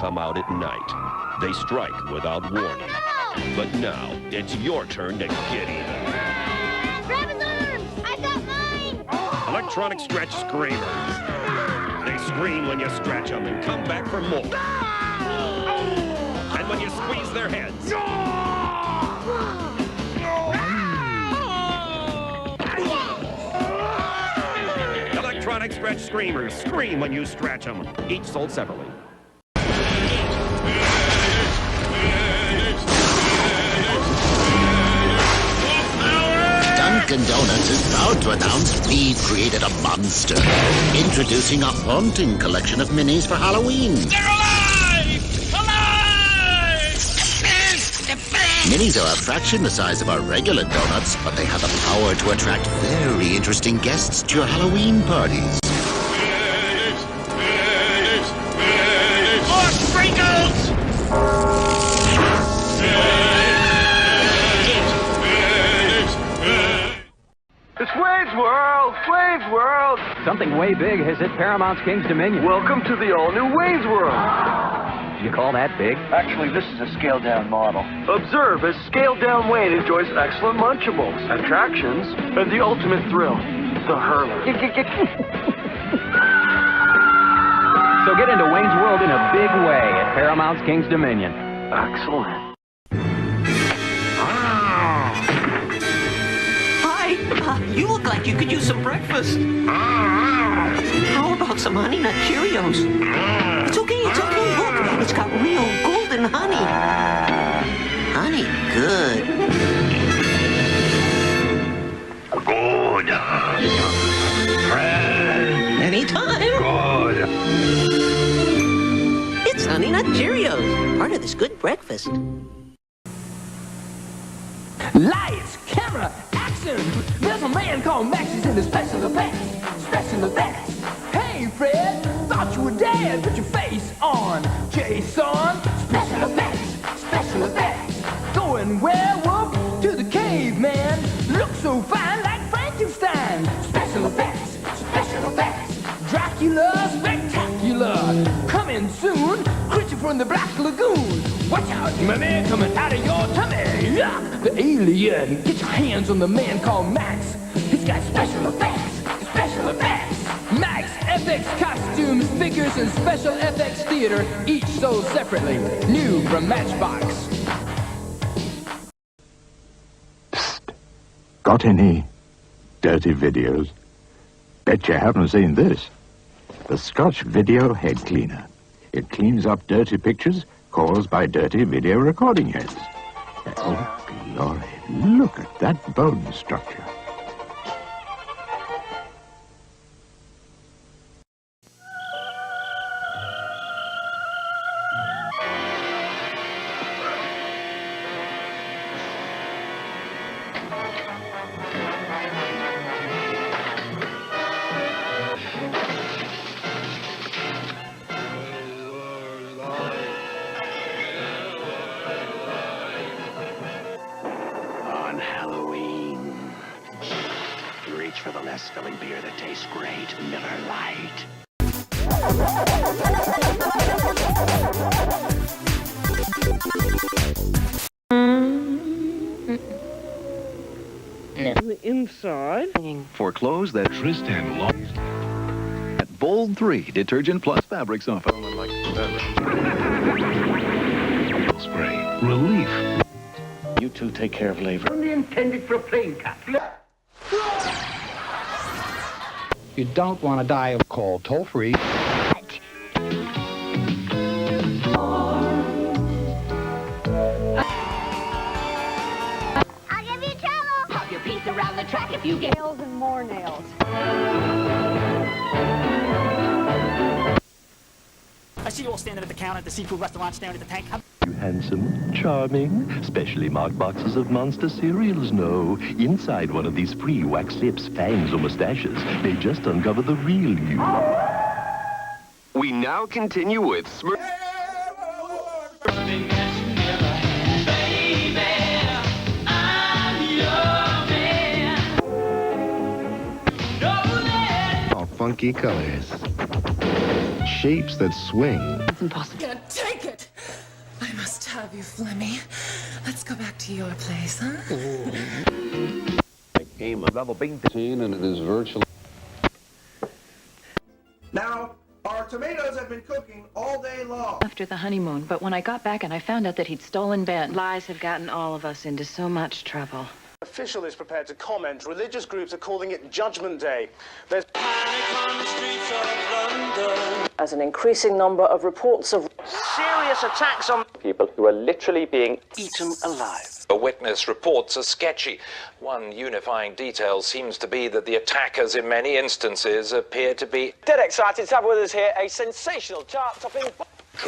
come out at night. They strike without warning. But now, it's your turn to get even. Grab his arms! I got mine! Electronic stretch screamers. They scream when you stretch them and come back for more. And when you squeeze their heads. Electronic stretch screamers scream when you stretch them. Each sold separately. Dunkin' Donuts is proud to announce we've created a monster. Introducing a haunting collection of minis for Halloween. They're alive! Alive! Minis are a fraction the size of our regular donuts, but they have the power to attract very interesting guests to your Halloween parties. More sprinkles! It's Wade's World! Wade's World! Something way big has hit Paramount's King's Dominion. Welcome to the all-new Wade's World! You call that big? Actually, this is a scaled-down model. Observe as scaled-down Wade enjoys excellent Munchables, attractions, and the ultimate thrill, the hurler. So get into Wayne's World in a big way at Paramount's King's Dominion. Excellent. Hi, you look like you could use some breakfast. How about some Honey Nut Cheerios? It's okay, look, it's got real golden honey. Honey, good. Good. Anytime. Good. It's Honey Nut Cheerios, part of this good breakfast. Lights, camera, action! There's a man called Max, he's in the special effects. Special effects. Hey, Fred, thought you were dead. Put your face on, Jason. Special effects, special effects. Going werewolf to the caveman. Look so fine like Frankenstein. Special effects, special effects. Dracula, spectacular. Coming soon, creature from the Black Lagoon. Watch out, my man, coming out of your tummy. Yeah, the alien. Get your hands on the man called Max. He's got special effects, special effects. Max FX costumes, figures, and special FX theater, each sold separately. New from Matchbox. Psst. Got any dirty videos? Bet you haven't seen this. The Scotch Video Head Cleaner. It cleans up dirty pictures caused by dirty video recording heads. Oh, glory. Look at that bone structure. For the less filling beer that tastes great, Miller Lite. The inside. For clothes that Tristan lost. At Bold 3 Detergent Plus Fabric Softener. Spray. Relief. You two take care of labor. Only intended for a plane cut. You don't want to die of cold. Toll free. I'll give you trouble. Pop your piece around the track if you get Nails and more nails. I see you all standing at the counter at the seafood restaurant staring at the tank. You handsome, charming, specially marked boxes of monster cereals know. Inside one of these free wax lips, fangs, or mustaches, they just uncover the real you. We now continue with Smurf. All funky colors. Shapes that swing. It's impossible. Can't take to your place, huh? A game of level being seen, and it is virtually. Now, our tomatoes have been cooking all day long. After the honeymoon, but when I got back and I found out that he'd stolen Ben. Lies have gotten all of us into so much trouble. Official is prepared to comment. Religious groups are calling it Judgment Day. There's panic on the streets of London. As an increasing number of reports of serious attacks on people who are literally being eaten alive. The witness reports are sketchy. One unifying detail seems to be that the attackers in many instances appear to be dead excited to have with us here a sensational chart-topping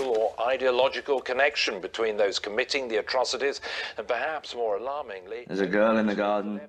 or ideological connection between those committing the atrocities and perhaps more alarmingly there's a girl in the garden.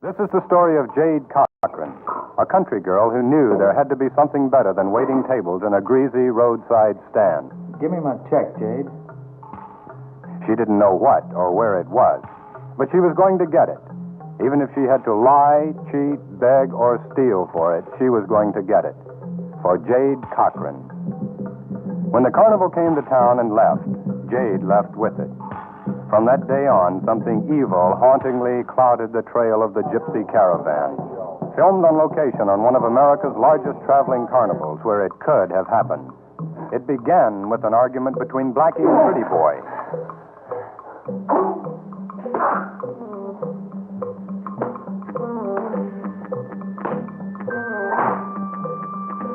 This is the story of Jade Cochran, a country girl who knew there had to be something better than waiting tables in a greasy roadside stand. Give me my check, Jade. She didn't know what or where it was, but she was going to get it. Even if she had to lie, cheat, beg, or steal for it, she was going to get it. For Jade Cochran. When the carnival came to town and left, Jade left with it. From that day on, something evil hauntingly clouded the trail of the gypsy caravan. Filmed on location on one of America's largest traveling carnivals where it could have happened. It began with an argument between Blackie and Pretty Boy.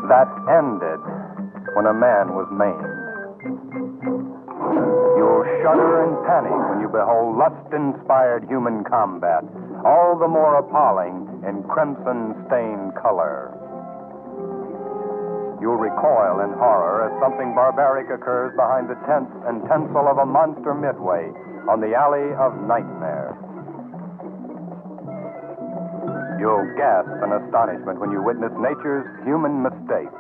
That ended when a man was maimed. You'll shudder and panic when you behold lust-inspired human combat, all the more appalling in crimson-stained color. You'll recoil in horror as something barbaric occurs behind the tents and tinsel of a monster midway on the alley of nightmare. You'll gasp in astonishment when you witness nature's human mistakes.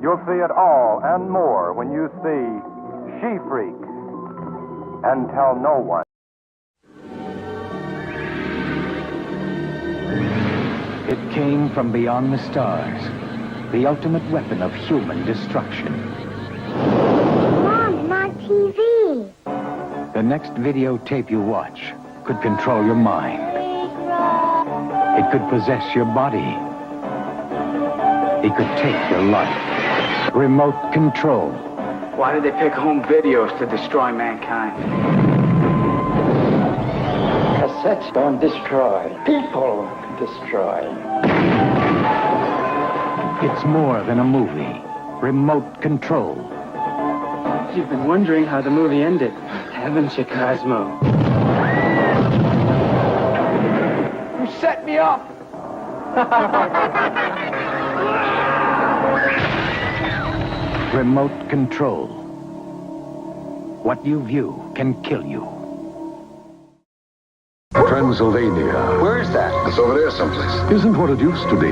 You'll see it all and more when you see She-Freak, and tell no one. It came from beyond the stars, the ultimate weapon of human destruction. Mom, I'm on TV. The next videotape you watch could control your mind. It could possess your body. It could take your life. Remote control. Why did they pick home videos to destroy mankind? Cassettes don't destroy. People destroy. It's more than a movie. Remote control. You've been wondering how the movie ended, haven't you, Cosmo? You set me up! Remote control. What you view can kill you. Transylvania. Where is that? It's over there someplace. Isn't what it used to be.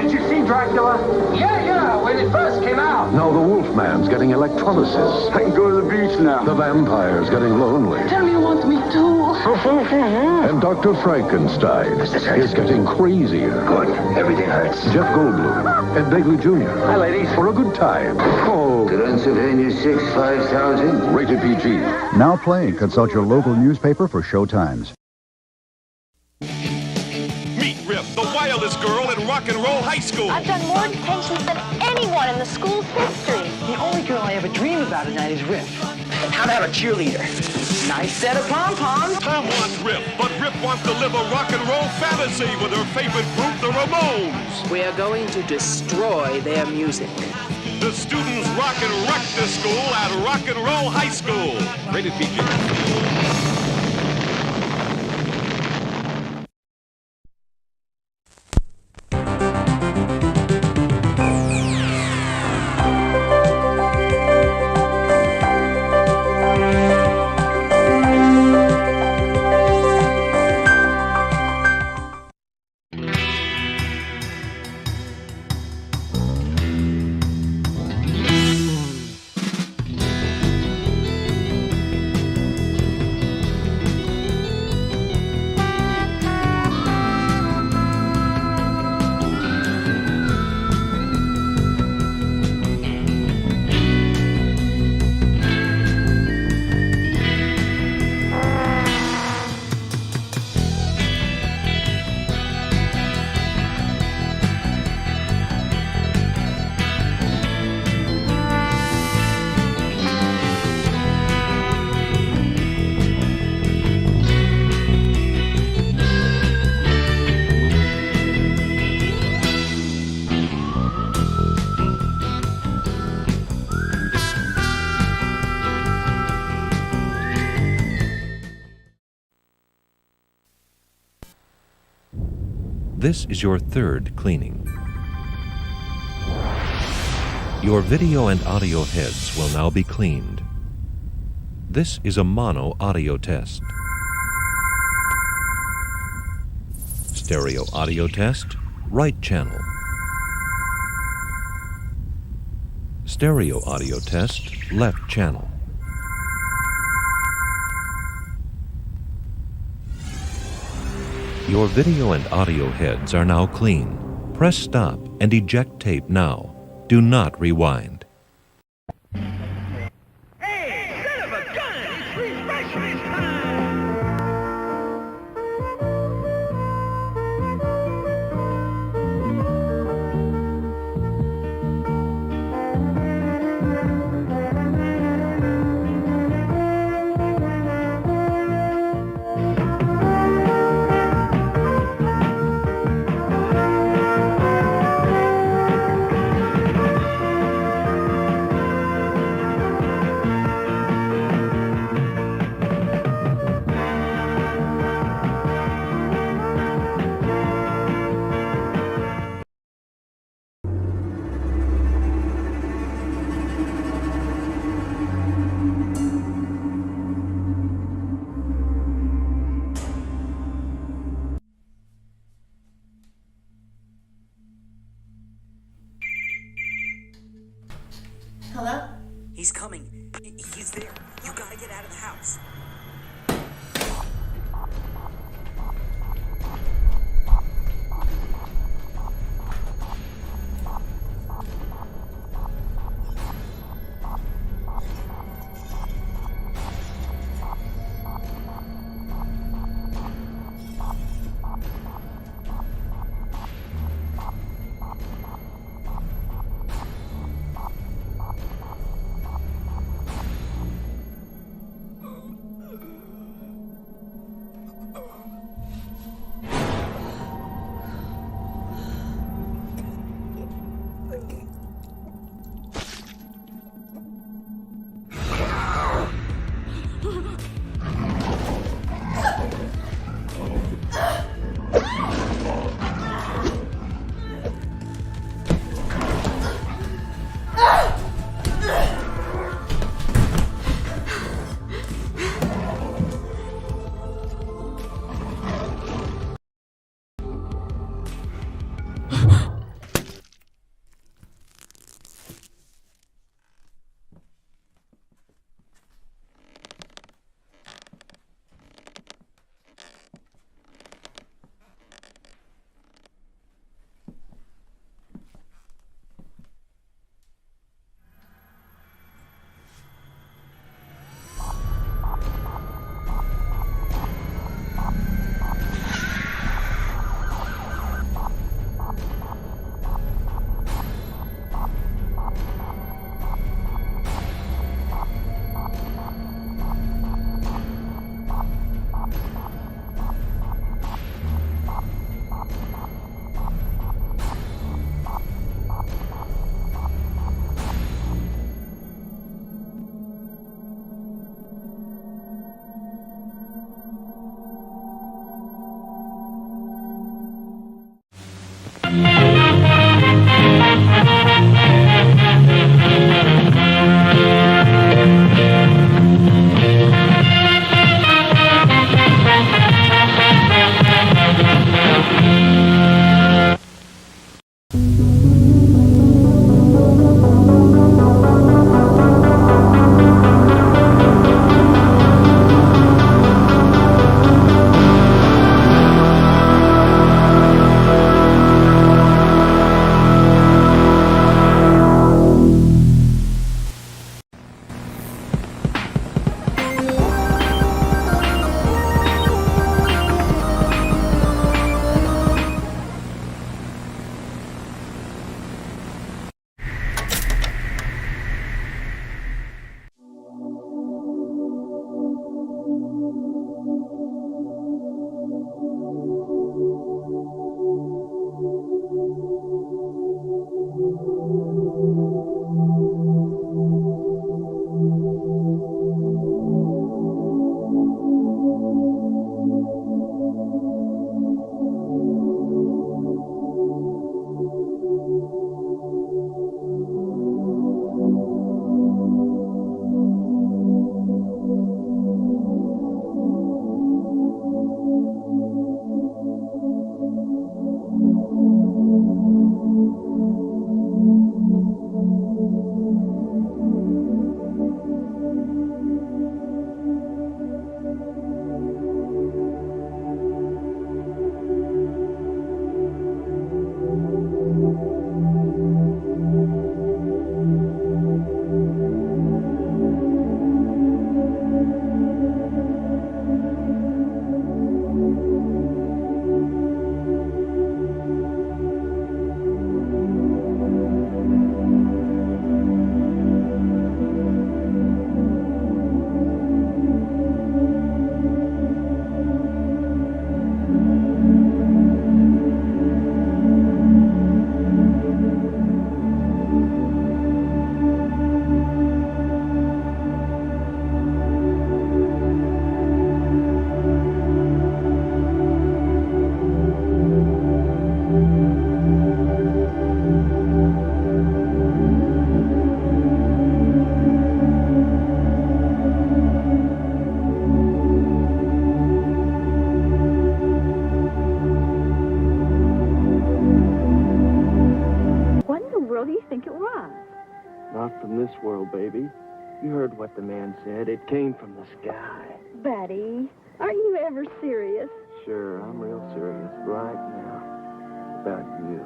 Did you see Dracula? Yeah, when it first came out. Now the Wolfman's getting electrolysis. I can go to the beach now. The vampire's getting lonely. Tell me you want me to. And Dr. Frankenstein is getting crazier. Good. Everything hurts. Jeff Goldblum, Ed Begley Jr. Hi, ladies. For a good time. Oh. Transylvania 65000. Rated PG. Now playing. Consult your local newspaper for showtimes. Meet Rip, the wildest girl in rock and roll high school. I've done more detentions than anyone in the school's history. The only girl I ever dream about at night is Rip. How to have a cheerleader. Nice set of pom-poms. Tom wants Rip, but Rip wants to live a rock and roll fantasy with her favorite group, the Ramones. We are going to destroy their music. The students rock and wreck the school at Rock and Roll High School. Rated PG. This is your third cleaning. Your video and audio heads will now be cleaned. This is a mono audio test. Stereo audio test, right channel. Stereo audio test, left channel. Your video and audio heads are now clean. Press stop and eject tape now. Do not rewind. Hey, son of a gun! It's refreshment time! Hello? He's coming. He's there. You gotta get out of the house. Not from this world, baby. You heard what the man said. It came from the sky. Buddy, aren't you ever serious? Sure, I'm real serious right now about you.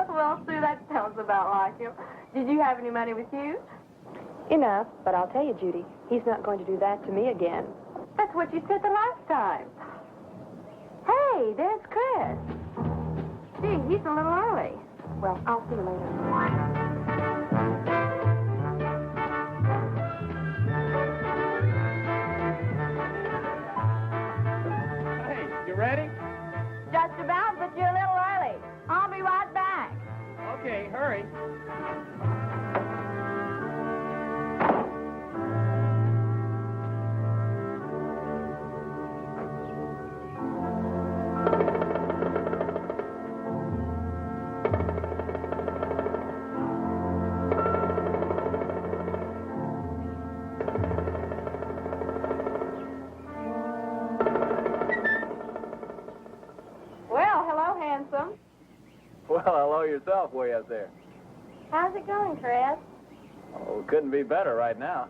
Well, Sue, that sounds about like him. Did you have any money with you? Enough, but I'll tell you, Judy, he's not going to do that to me again. That's what you said the last time. Hey, there's Chris. Gee, he's a little early. Well, I'll see you later. Hey, you ready? Just about, but you're a little early. I'll be right back. Okay, hurry. Well, hello, handsome. Well, hello yourself way up there. How's it going, Chris? Oh, couldn't be better right now.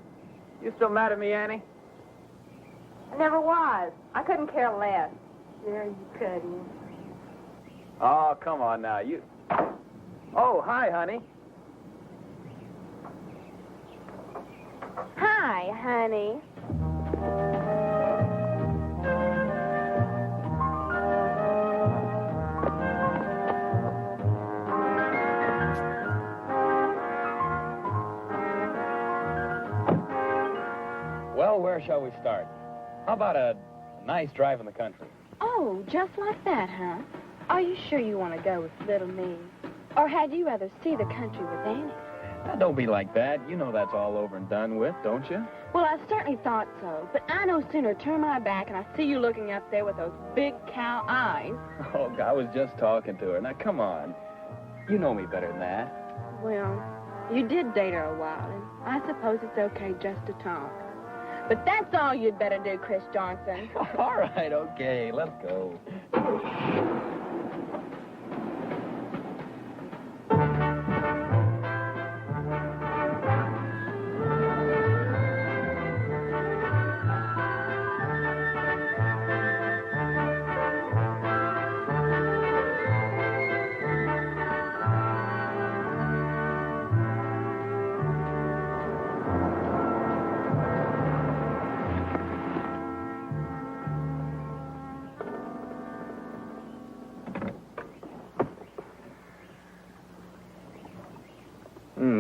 You still mad at me, Annie? I never was. I couldn't care less. There, you couldn't. Oh, come on now. You... Oh, hi, honey. Hi, honey. Well, where shall we start? How about a nice drive in the country? Oh, just like that, huh? Are you sure you want to go with little me? Or had you rather see the country with Annie? Now, don't be like that. You know that's all over and done with, don't you? Well, I certainly thought so, but I no sooner turn my back and I see you looking up there with those big cow eyes. Oh, I was just talking to her. Now, come on. You know me better than that. Well, you did date her a while, and I suppose it's okay just to talk. But that's all you'd better do, Chris Johnson. All right, okay, let's go.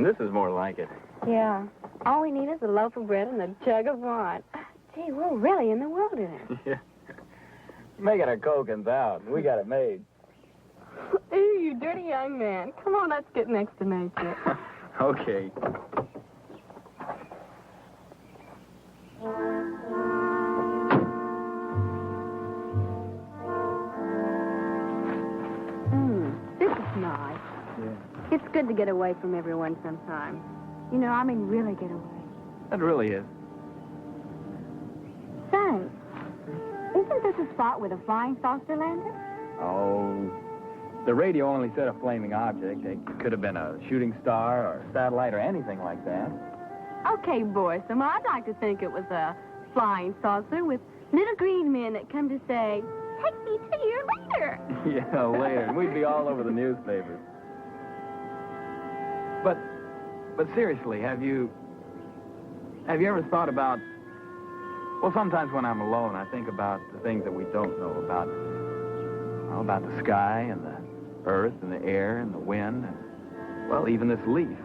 This is more like it. Yeah. All we need is a loaf of bread and a jug of wine. Gee, we're really in the wilderness. Yeah. Making a Coke-ins out. We got it made. Ew, you dirty young man. Come on, let's get next to nature. Okay. This is nice. Yeah. It's good to get away from everyone sometimes. You know, I mean really get away. That really is. Say, isn't this a spot with a flying saucer landed? Oh, the radio only said a flaming object. It could have been a shooting star or a satellite or anything like that. Okay, boysome, I'd like to think it was a flying saucer with little green men that come to say, take me to your leader. Yeah, later. And we'd be all over the newspapers. But seriously, have you ever thought about... Well, sometimes when I'm alone, I think about the things that we don't know about. About the sky and the earth and the air and the wind and, well, even this leaf.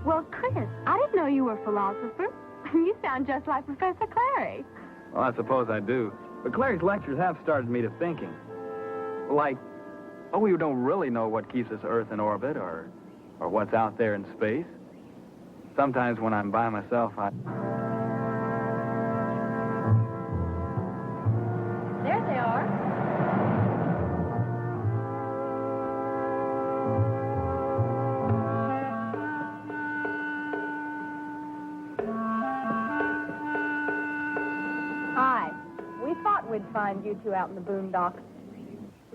Well, Chris, I didn't know you were a philosopher. You sound just like Professor Clary. Well, I suppose I do. But Clary's lectures have started me to thinking. Like, we don't really know what keeps this Earth in orbit or what's out there in space. Sometimes when I'm by myself, There they are. find you two out in the boondocks.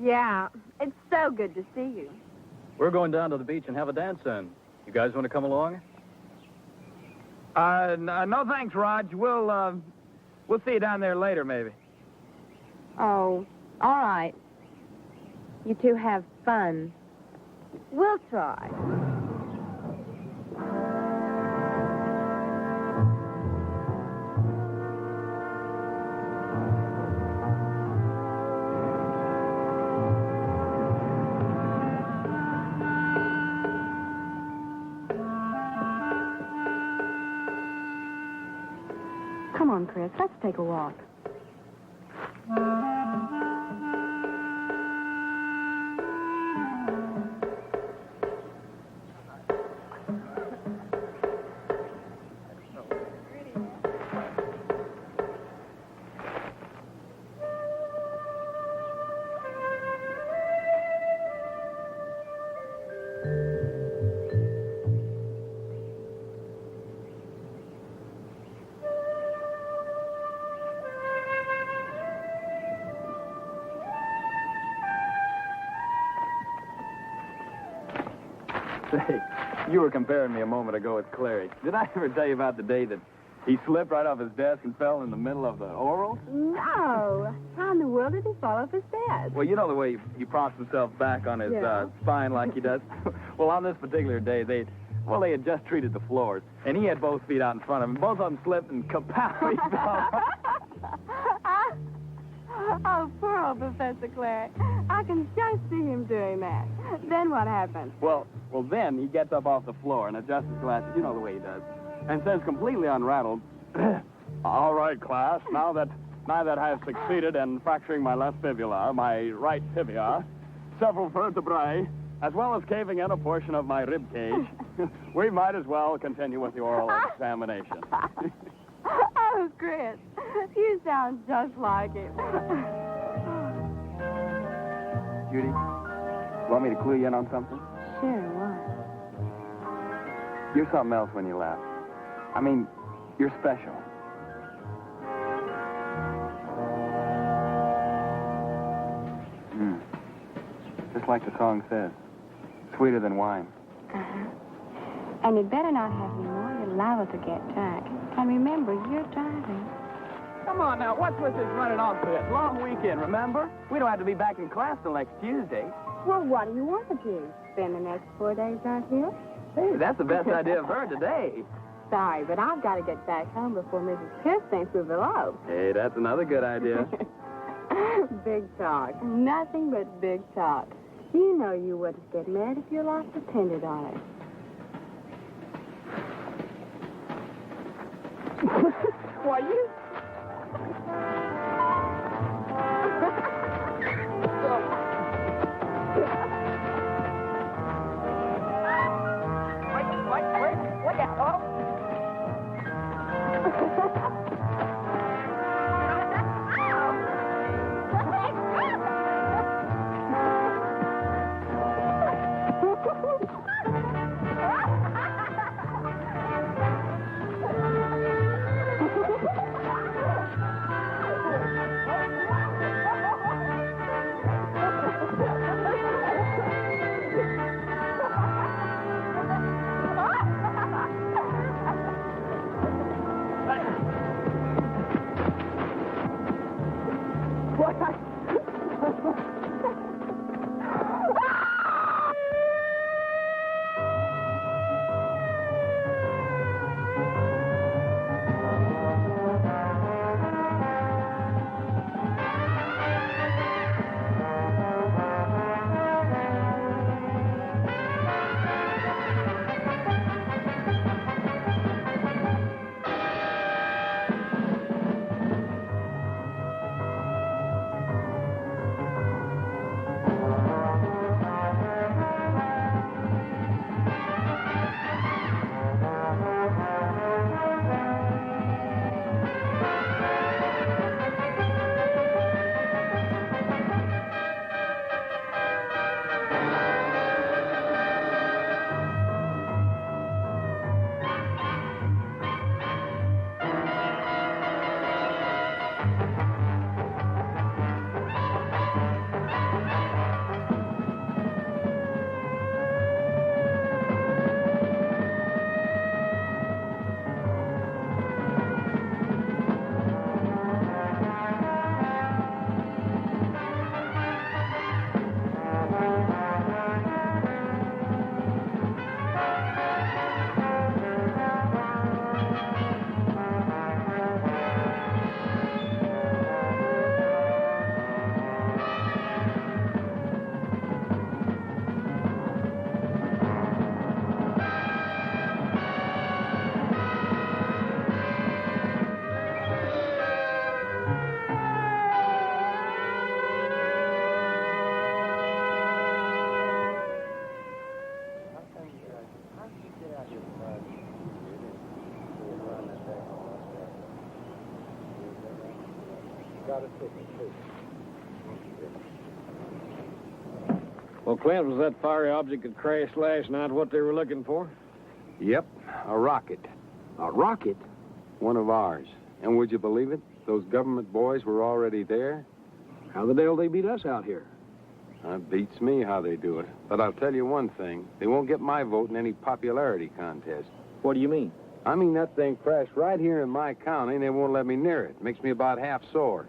Yeah, it's so good to see you. We're going down to the beach and have a dance in. You guys want to come along? No thanks, Raj. We'll see you down there later, maybe. Oh, all right. You two have fun. We'll try. Come on, Chris, let's take a walk. Say, you were comparing me a moment ago with Clary. Did I ever tell you about the day that he slipped right off his desk and fell in the middle of the oral? No. How in the world did he fall off his bed? Well, you know the way he props himself back on his spine like he does? Well, on this particular day, they had just treated the floors, and he had both feet out in front of him. Both of them slipped and kapow, he fell. Oh, poor old Professor Clary. I can just see him doing that. Then what happened? Well, then he gets up off the floor and adjusts his glasses, you know the way he does, and says completely unrattled, "All right, class, now that I have succeeded in fracturing my left fibula, my right tibia, several vertebrae, as well as caving in a portion of my rib cage, we might as well continue with the oral examination." Oh, Chris, you sound just like him. Judy, you want me to clue you in on something? Sure, what? You're something else when you laugh. I mean, you're special. Just like the song says, sweeter than wine. Uh-huh. And you'd better not have any more. You're liable to get drunk. And remember, you're driving. Come on now, what's with this running off to it? Long weekend, remember? We don't have to be back in class till next Tuesday. Well, what do you want to do? Spend the next 4 days out here? Hey, that's the best idea I've heard today. Sorry, but I've got to get back home before Mrs. Pierce thinks we've eloped. Hey, that's another good idea. Big talk. Nothing but big talk. You know you wouldn't get married if your life depended on it. Why, you... got a ticket, too. Well, Clint, was that fiery object that crashed last night what they were looking for? Yep, a rocket. A rocket? One of ours. And would you believe it? Those government boys were already there. How the devil they beat us out here? It beats me how they do it. But I'll tell you one thing. They won't get my vote in any popularity contest. What do you mean? I mean, that thing crashed right here in my county, and they won't let me near it. Makes me about half sore.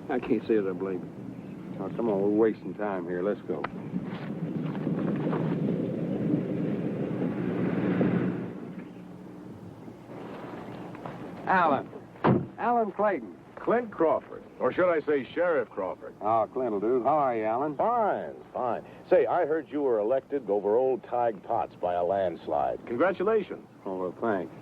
I can't say that I blame you. Oh, come on, we're wasting time here. Let's go. Alan Clayton. Clint Crawford. Or should I say Sheriff Crawford? Oh, Clint will do. How are you, Alan? Fine, fine. Say, I heard you were elected over old Tig Potts by a landslide. Congratulations. Oh, well, thanks.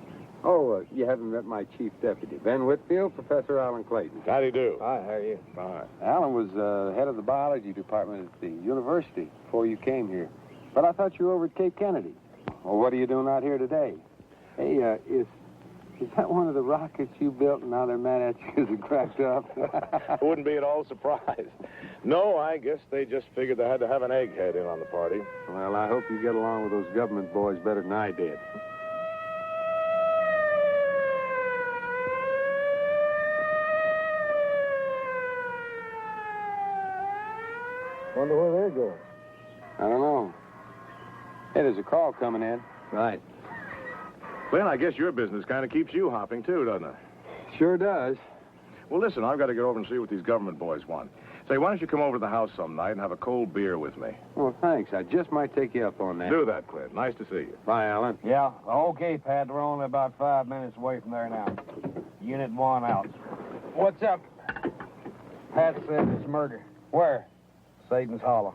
Oh, you haven't met my chief deputy, Ben Whitfield, Professor Alan Clayton. How do you do? Hi, how are you? Fine. Alan was head of the biology department at the university before you came here. But I thought you were over at Cape Kennedy. Well, what are you doing out here today? Hey, is that one of the rockets you built and now they're mad at you because it cracked up? I wouldn't be at all surprised. No, I guess they just figured they had to have an egghead in on the party. Well, I hope you get along with those government boys better than I did. Wonder where they're going. I don't know. Hey, there's a call coming in. Right. Clint, I guess your business kind of keeps you hopping, too, doesn't it? Sure does. Well, listen, I've got to get over and see what these government boys want. Say, why don't you come over to the house some night and have a cold beer with me? Well, thanks. I just might take you up on that. Do that, Clint. Nice to see you. Bye, Alan. Yeah, okay, Pat. We're only about 5 minutes away from there now. Unit 1 out. What's up? Pat said it's murder. Where? Satan's Hollow.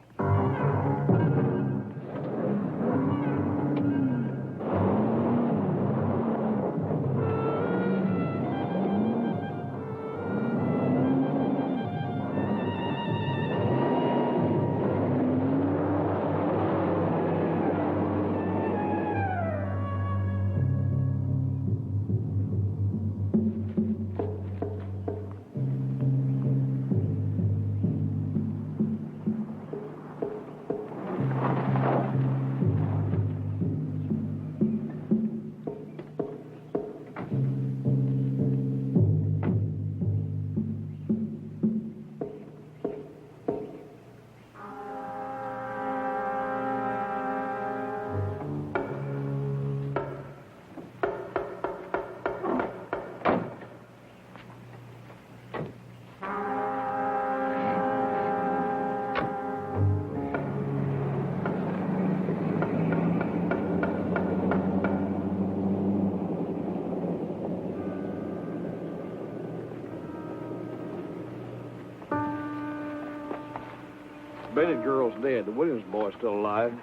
Bennett girl's dead. The Williams boy's still alive.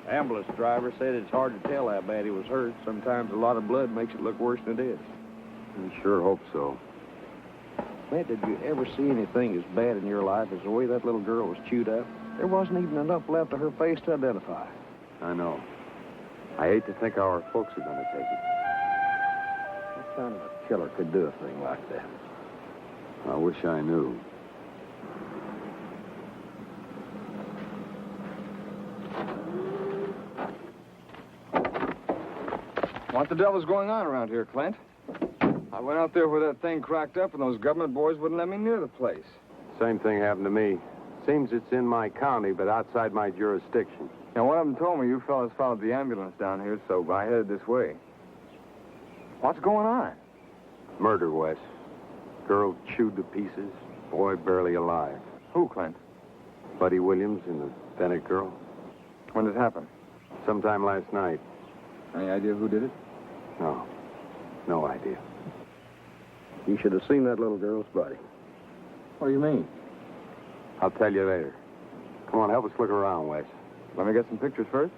Ambulance driver said it's hard to tell how bad he was hurt. Sometimes a lot of blood makes it look worse than it is. I sure hope so. Clint, did you ever see anything as bad in your life as the way that little girl was chewed up? There wasn't even enough left of her face to identify. I know. I hate to think how our folks are going to take it. What kind of a killer could do a thing like that? I wish I knew. What the devil's going on around here, Clint? I went out there where that thing cracked up, and those government boys wouldn't let me near the place. Same thing happened to me. Seems it's in my county, but outside my jurisdiction. Now, one of them told me you fellas followed the ambulance down here, so I headed this way. What's going on? Murder, Wes. Girl chewed to pieces. Boy barely alive. Who, Clint? Buddy Williams and the Bennett girl. When did it happen? Sometime last night. Any idea who did it? No. No idea. You should have seen that little girl's body. What do you mean? I'll tell you later. Come on, help us look around, Wes. Let me get some pictures first?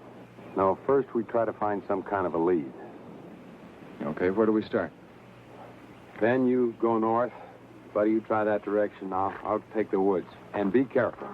No, first we try to find some kind of a lead. Okay, where do we start? Ben, you go north. Buddy, you try that direction. I'll take the woods. And be careful.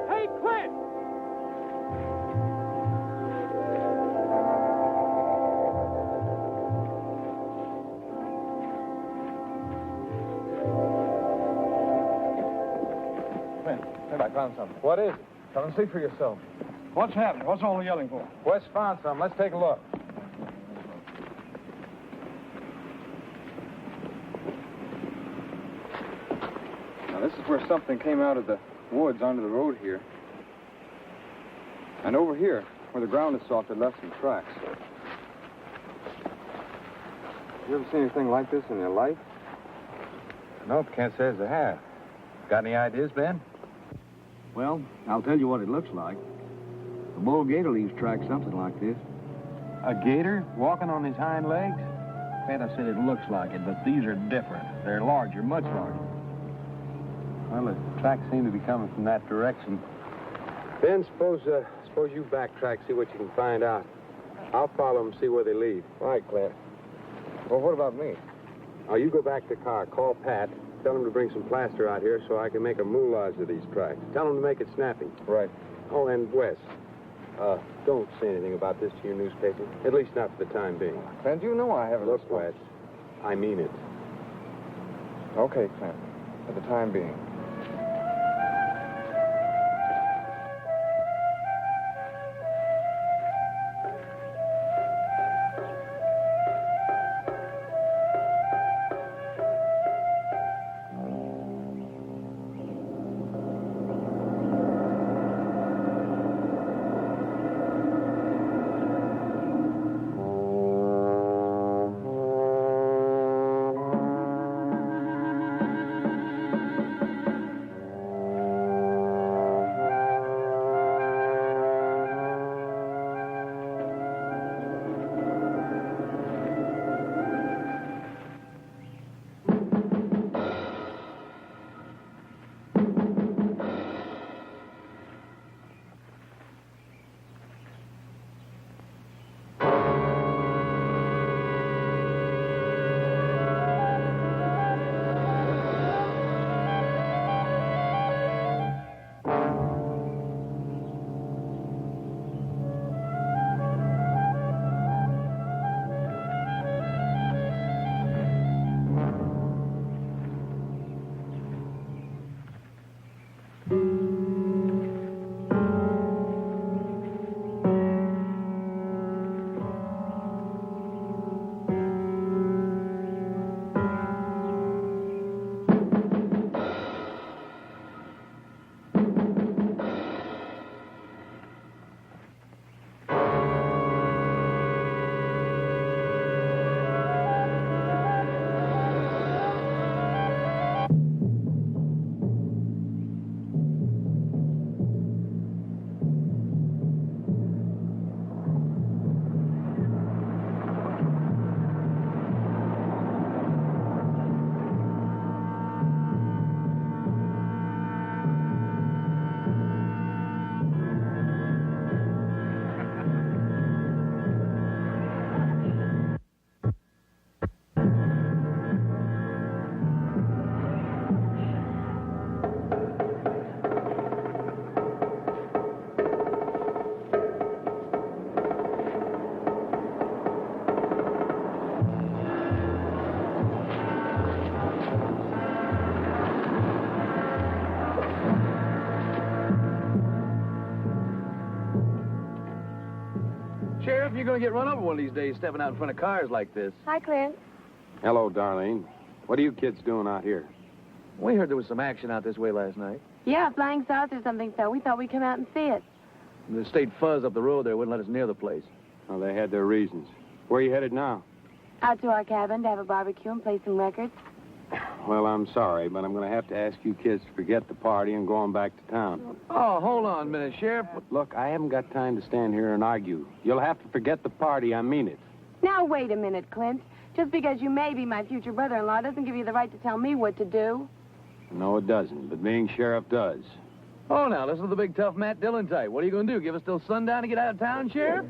Hey, Clint! Clint, I found something. What is it? Come and see for yourself. What's happening? What's all the yelling for? Wes found something. Let's take a look. Now, this is where something came out of the woods onto the road here. And over here, where the ground is soft, it left some tracks. You ever seen anything like this in your life? Nope, can't say as I have. Got any ideas, Ben? Well, I'll tell you what it looks like. A bull gator leaves tracks something like this. A gator walking on his hind legs? Pat, I said it looks like it, but these are different. They're larger, much larger. Well, the tracks seem to be coming from that direction. Ben, suppose you backtrack, see what you can find out. I'll follow them, see where they lead. All right, Clint. Well, what about me? Oh, you go back to the car, call Pat, tell him to bring some plaster out here so I can make a moulage of these tracks. Tell him to make it snappy. Right. Oh, and Wes, don't say anything about this to your newspaper, at least not for the time being. Clint, you know I haven't... Look, Wes, I mean it. Okay, Clint, for the time being. Sheriff, you're going to get run over one of these days stepping out in front of cars like this. Hi, Clint. Hello, Darlene. What are you kids doing out here? We heard there was some action out this way last night. Yeah, flying saucer or something, so we thought we'd come out and see it. The state fuzz up the road there wouldn't let us near the place. Well, they had their reasons. Where are you headed now? Out to our cabin to have a barbecue and play some records. Well, I'm sorry, but I'm going to have to ask you kids to forget the party and go on back to town. Oh, hold on a minute, Sheriff. Look, I haven't got time to stand here and argue. You'll have to forget the party. I mean it. Now, wait a minute, Clint. Just because you may be my future brother-in-law doesn't give you the right to tell me what to do. No, it doesn't, but being sheriff does. Oh, now, listen to the big tough Matt Dillon type. What are you going to do, give us till sundown to get out of town, Sheriff?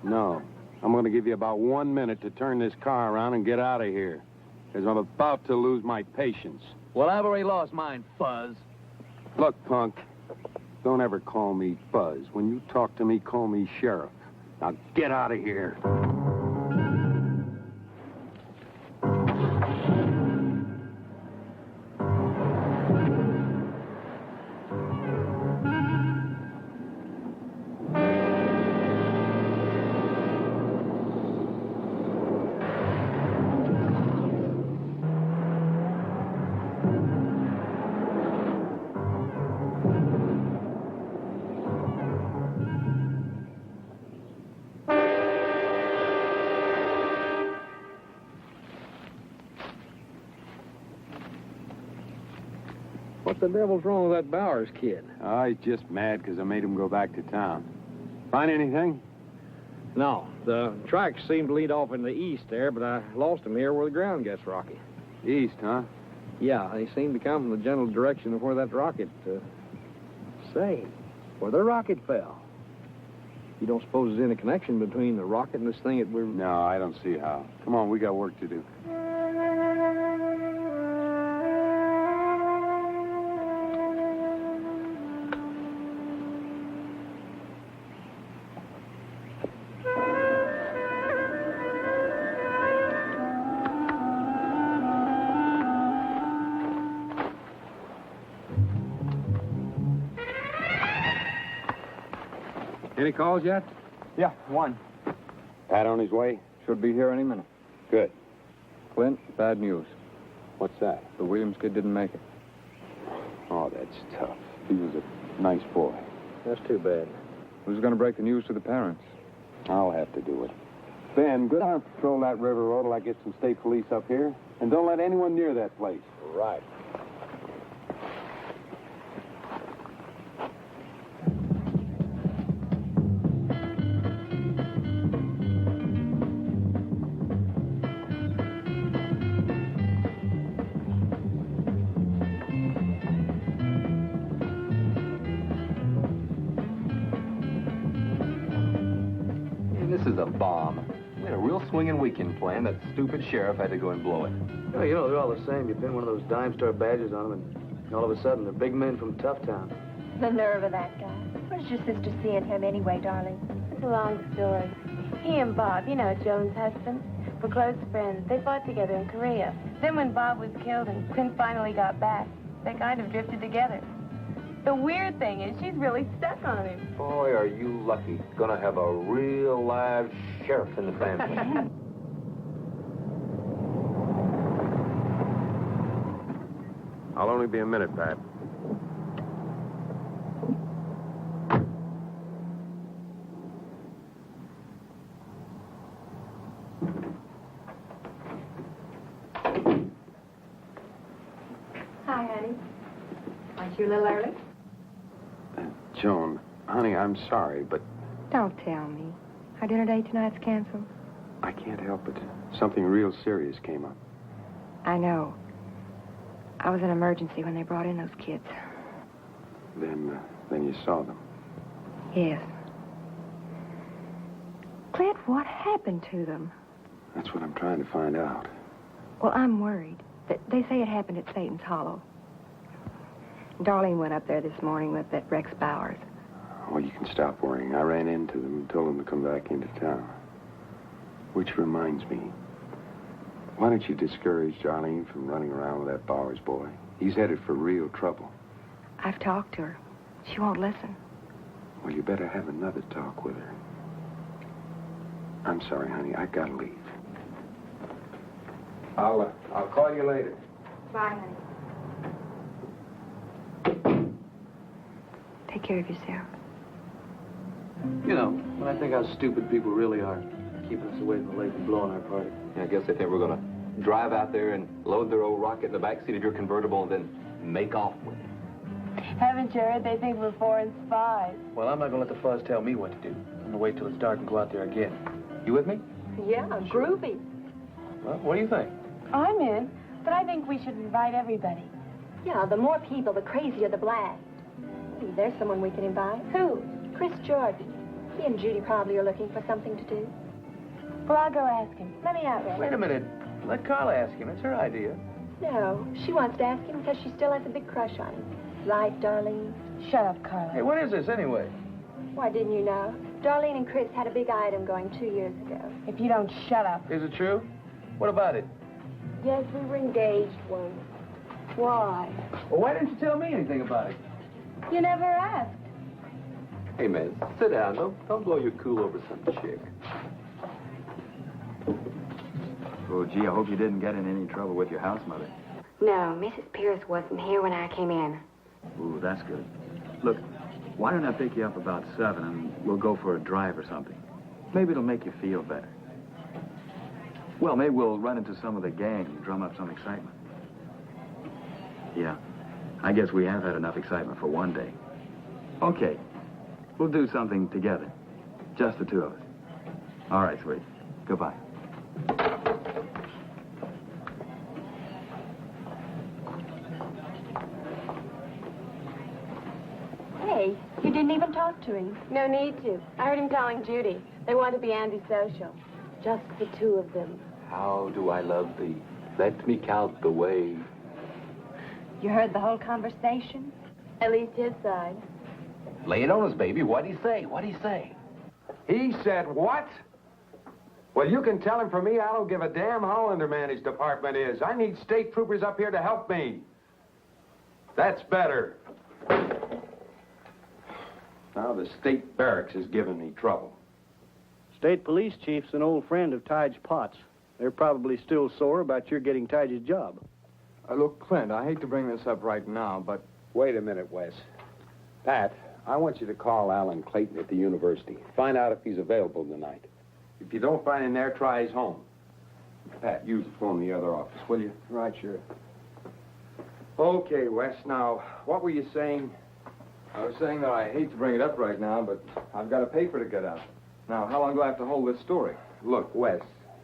No. I'm going to give you about 1 minute to turn this car around and get out of here. Because I'm about to lose my patience. Well, I've already lost mine, Fuzz. Look, punk, don't ever call me Fuzz. When you talk to me, call me Sheriff. Now get out of here. What the devil's wrong with that Bowers kid? Oh, he's just mad because I made him go back to town. Find anything? No, the tracks seem to lead off in the east there, but I lost them here where the ground gets rocky. East, huh? Yeah, they seem to come from the general direction of where that rocket, say, where the rocket fell. You don't suppose there's any connection between the rocket and this thing that we're... No, I don't see how. Come on, we got work to do. Any calls yet? Yeah, one. Pat on his way? Should be here any minute. Good. Clint, bad news. What's that? The Williams kid didn't make it. Oh, that's tough. He was a nice boy. That's too bad. Who's going to break the news to the parents? I'll have to do it. Ben, go down and patrol that river road till I get some state police up here. And don't let anyone near that place. Right. This is a bomb. We had a real swinging weekend plan. That stupid sheriff had to go and blow it. Oh, you know, they're all the same. You pin one of those dime store badges on them, and all of a sudden, they're big men from Tough Town. The nerve of that guy. Where's your sister seeing him anyway, darling? It's a long story. He and Bob, you know, Joan's husband, were close friends. They fought together in Korea. Then when Bob was killed and Clint finally got back, they kind of drifted together. The weird thing is she's really stuck on him. Boy, are you lucky. Gonna have a real live sheriff in the family. I'll only be a minute, Pat. Hi, honey. Aren't you a little early? Joan, honey, I'm sorry, but Don't tell me. Our dinner date tonight's canceled. I can't help it. Something real serious came up. I know. I was an emergency when they brought in those kids. Then you saw them. Yes. Clint, what happened to them? That's what I'm trying to find out. Well, I'm worried. They say it happened at Satan's Hollow. Darlene went up there this morning with that Rex Bowers. Well, you can stop worrying. I ran into them and told them to come back into town. Which reminds me, why don't you discourage Darlene from running around with that Bowers boy? He's headed for real trouble. I've talked to her. She won't listen. Well, you better have another talk with her. I'm sorry, honey. I gotta leave. I'll call you later. Bye, honey. Take take care of yourself. You know, when I think how stupid people really are, keeping us away from the lake and blowing our party. Yeah, I guess they think we're going to drive out there and load their old rocket in the backseat of your convertible and then make off with it. Haven't you heard they think we're foreign spies? Well, I'm not going to let the fuzz tell me what to do. I'm going to wait till it's dark and go out there again. You with me? Yeah, groovy. Well, what do you think? I'm in, but I think we should invite everybody. Yeah, the more people, the crazier the blast. Hey, there's someone we can invite. Who? Chris Jordan. He and Judy probably are looking for something to do. Well, I'll go ask him. Let me out, Ray. Wait a minute. Let Carla ask him. It's her idea. No, she wants to ask him because she still has a big crush on him. Right, Darlene? Shut up, Carla. Hey, what is this anyway? Why, didn't you know? Darlene and Chris had a big item going 2 years ago. If you don't shut up. Is it true? What about it? Yes, we were engaged once. Why? Well, why didn't you tell me anything about it? You never asked. Hey, man, sit down. Don't blow your cool over some chick. Oh, gee, I hope you didn't get in any trouble with your house mother. No, Mrs. Pierce wasn't here when I came in. Ooh, that's good. Look, why don't I pick you up about 7 and we'll go for a drive or something? Maybe it'll make you feel better. Well, maybe we'll run into some of the gang and drum up some excitement. Yeah, I guess we have had enough excitement for one day. Okay, we'll do something together. Just the two of us. All right, sweetie. Goodbye. Hey, you didn't even talk to him. No need to. I heard him telling Judy. They want to be antisocial. Just the two of them. How do I love thee? Let me count the way. You heard the whole conversation? At least his side. Lay it on us, baby. What'd he say? What'd he say? He said what? Well, you can tell him for me, I don't give a damn how undermanaged department is. I need state troopers up here to help me. That's better. Now the state barracks is giving me trouble. State police chief's an old friend of Tige Potts. They're probably still sore about your getting Tige's job. Look, Clint, I hate to bring this up right now, but... Wait a minute, Wes. Pat, I want you to call Alan Clayton at the university. Find out if he's available tonight. If you don't find him there, try his home. Pat, use the phone in the other office, will you? Right, sure. Okay, Wes. Now, what were you saying? I was saying that I hate to bring it up right now, but I've got a paper to get out. Now, how long do I have to hold this story? Look, Wes,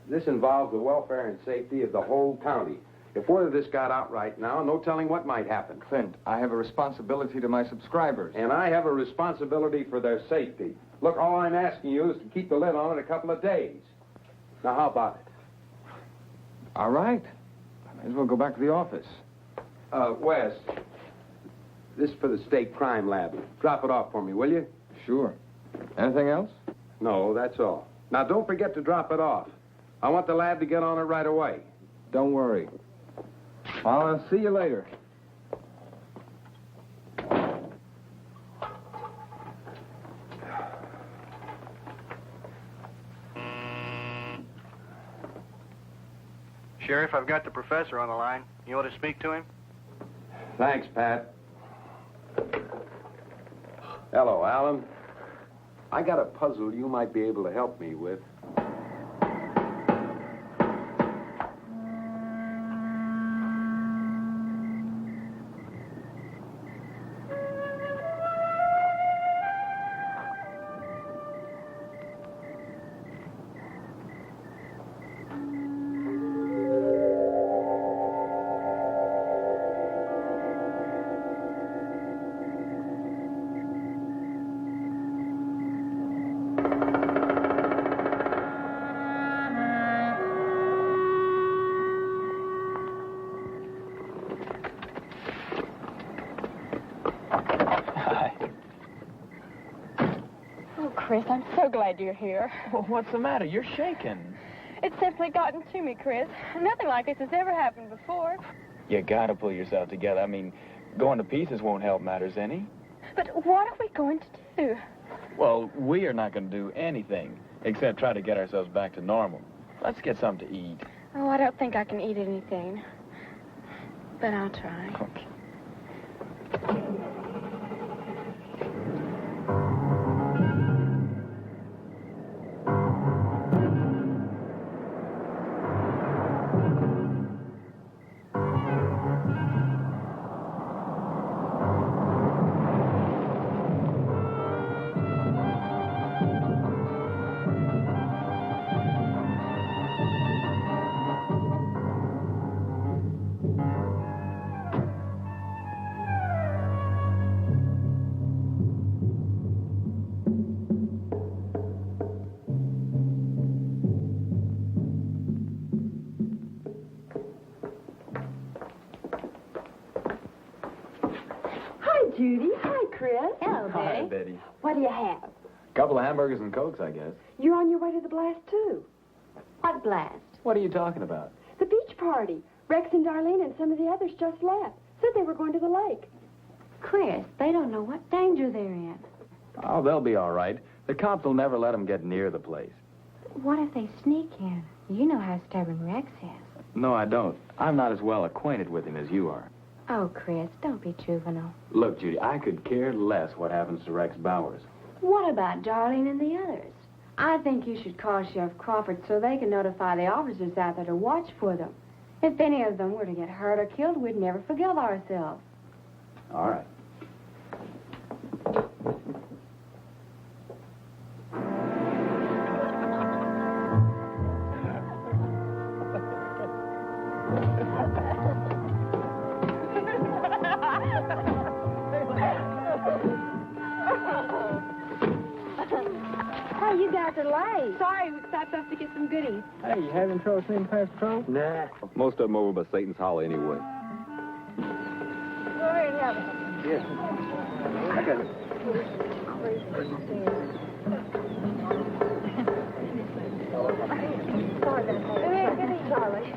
this involves the welfare and safety of the whole county. If word of this got out right now, no telling what might happen. Clint, I have a responsibility to my subscribers. And I have a responsibility for their safety. Look, all I'm asking you is to keep the lid on it a couple of days. Now, how about it? All right. I may as well go back to the office. Wes, this is for the state crime lab. Drop it off for me, will you? Sure. Anything else? No, that's all. Now, don't forget to drop it off. I want the lab to get on it right away. Don't worry. I'll see you later. Sheriff, I've got the professor on the line. You want to speak to him? Thanks, Pat. Hello, Alan. I got a puzzle you might be able to help me with. Chris, I'm so glad you're here. Well, what's the matter? You're shaking. It's simply gotten to me, Chris. Nothing like this has ever happened before. You gotta pull yourself together. I mean, going to pieces won't help matters any. But what are we going to do? Well, we are not going to do anything except try to get ourselves back to normal. Let's get something to eat. Oh, I don't think I can eat anything. But I'll try. Okay. Hi, Betty. What do you have? Couple of hamburgers and cokes, I guess. You're on your way to the blast, too. What blast? What are you talking about? The beach party. Rex and Darlene and some of the others just left. Said they were going to the lake. Chris, they don't know what danger they're in. Oh, they'll be all right. The cops will never let them get near the place. What if they sneak in? You know how stubborn Rex is. No, I don't. I'm not as well acquainted with him as you are. Oh, Chris, don't be juvenile. Look, Judy, I could care less what happens to Rex Bowers. What about Darlene and the others? I think you should call Sheriff Crawford so they can notify the officers out there to watch for them. If any of them were to get hurt or killed, we'd never forgive ourselves. All right. Hey, you guys are late. Sorry, we stopped off to get some goodies. Hey, you having trouble seeing past patrol? Nah. Most of them over by Satan's Hollow anyway. Go ahead and have it. Yes. I got it. Good evening, Charlie.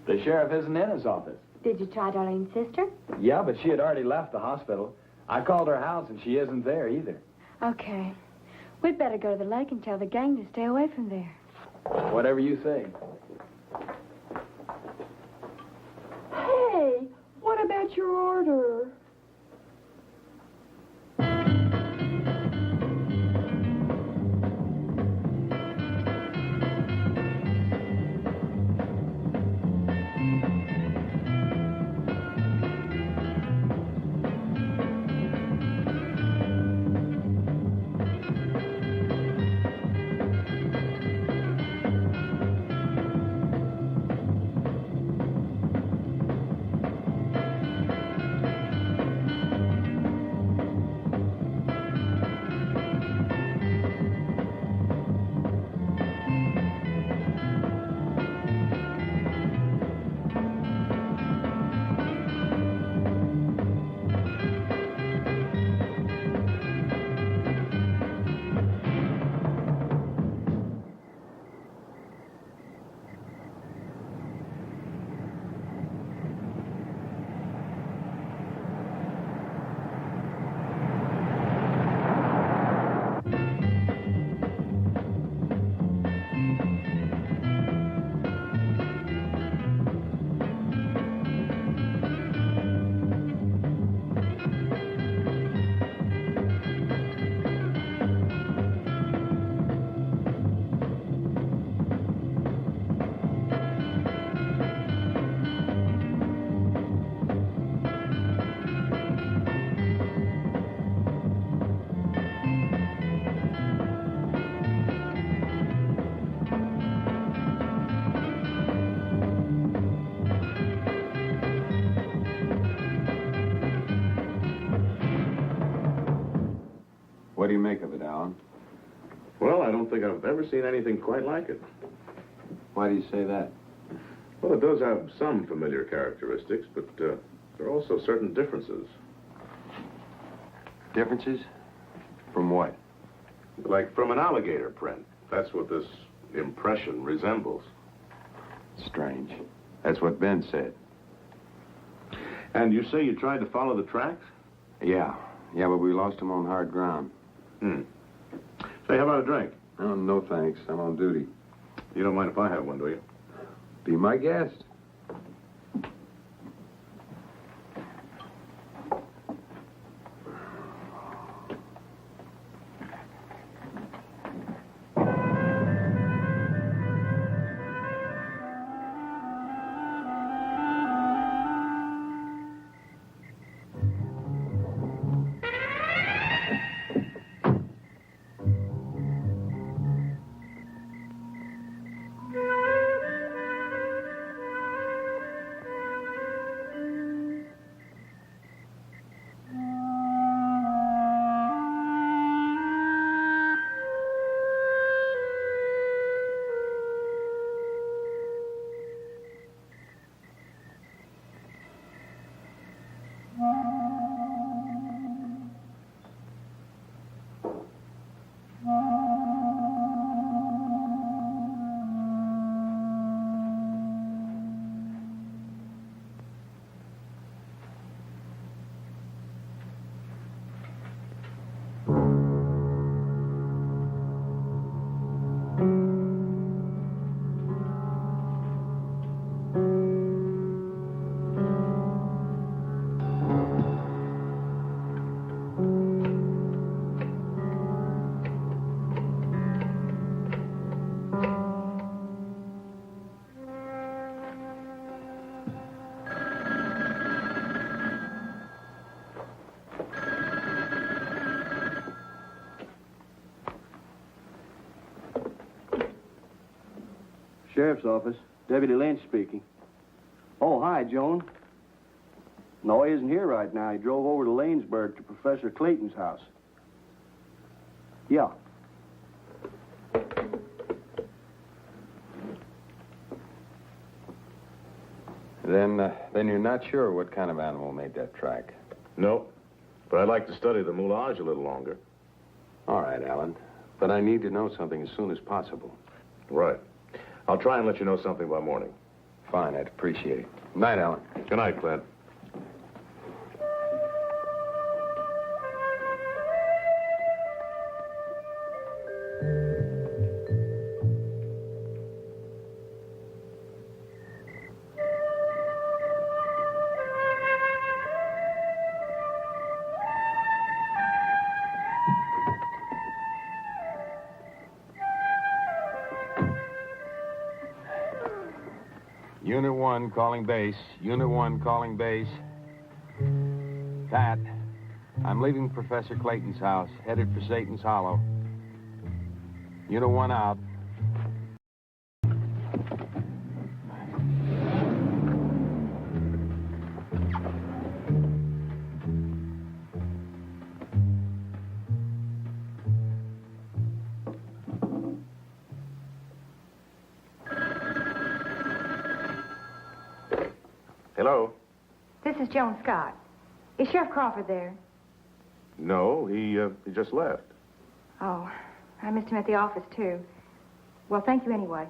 The sheriff isn't in his office. Did you try Darlene's sister? Yeah, but she had already left the hospital. I called her house, and she isn't there either. Okay. We'd better go to the lake and tell the gang to stay away from there. Whatever you say. Hey, what about your order? What do you make of it, Alan? Well, I don't think I've ever seen anything quite like it. Why do you say that? Well, it does have some familiar characteristics, but there are also certain differences. Differences? From what? Like from an alligator print. That's what this impression resembles. Strange. That's what Ben said. And you say you tried to follow the tracks? Yeah, but we lost him on hard ground. Say, how about a drink? Oh, no thanks. I'm on duty. You don't mind if I have one, do you? Be my guest. Sheriff's Office. Deputy Lynch speaking. Oh, hi, Joan. No, he isn't here right now. He drove over to Lanesburg to Professor Clayton's house. Yeah. Then you're not sure what kind of animal made that track? No, but I'd like to study the moulage a little longer. All right, Alan. But I need to know something as soon as possible. Right. I'll try and let you know something by morning. Fine, I'd appreciate it. Night, Alan. Good night, Clint. Unit 1 calling base. Unit 1 calling base. Pat, I'm leaving Professor Clayton's house, headed for Satan's Hollow. Unit 1 out. Hello? This is Joan Scott. Is Sheriff Crawford there? No, he just left. Oh, I missed him at the office, too. Well, thank you anyway.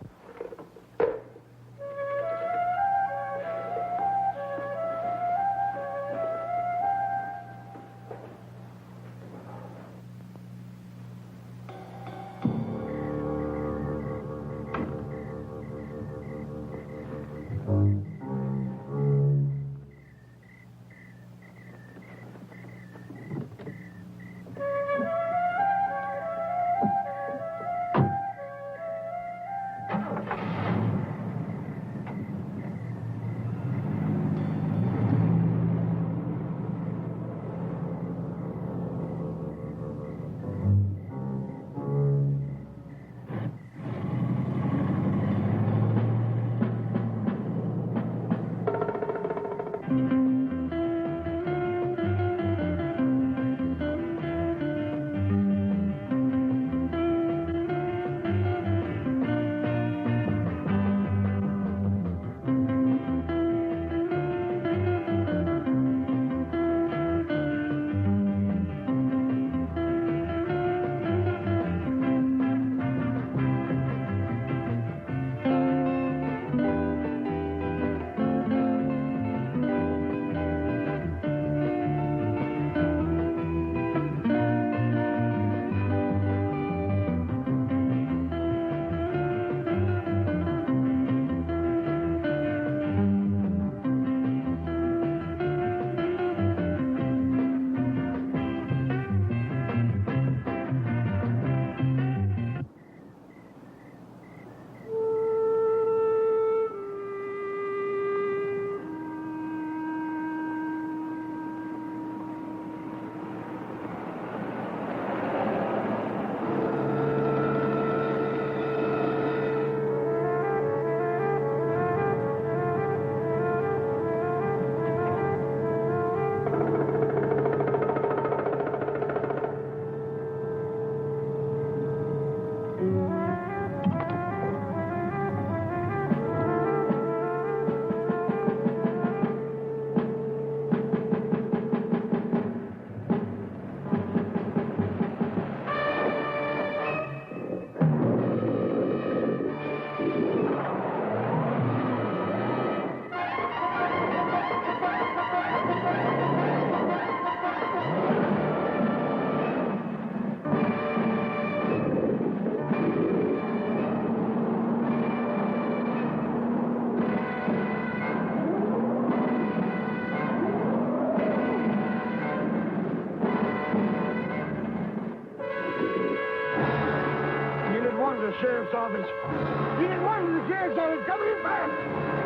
Sheriff's Office. Unit 1 to the Sheriff's Office. Come in fast.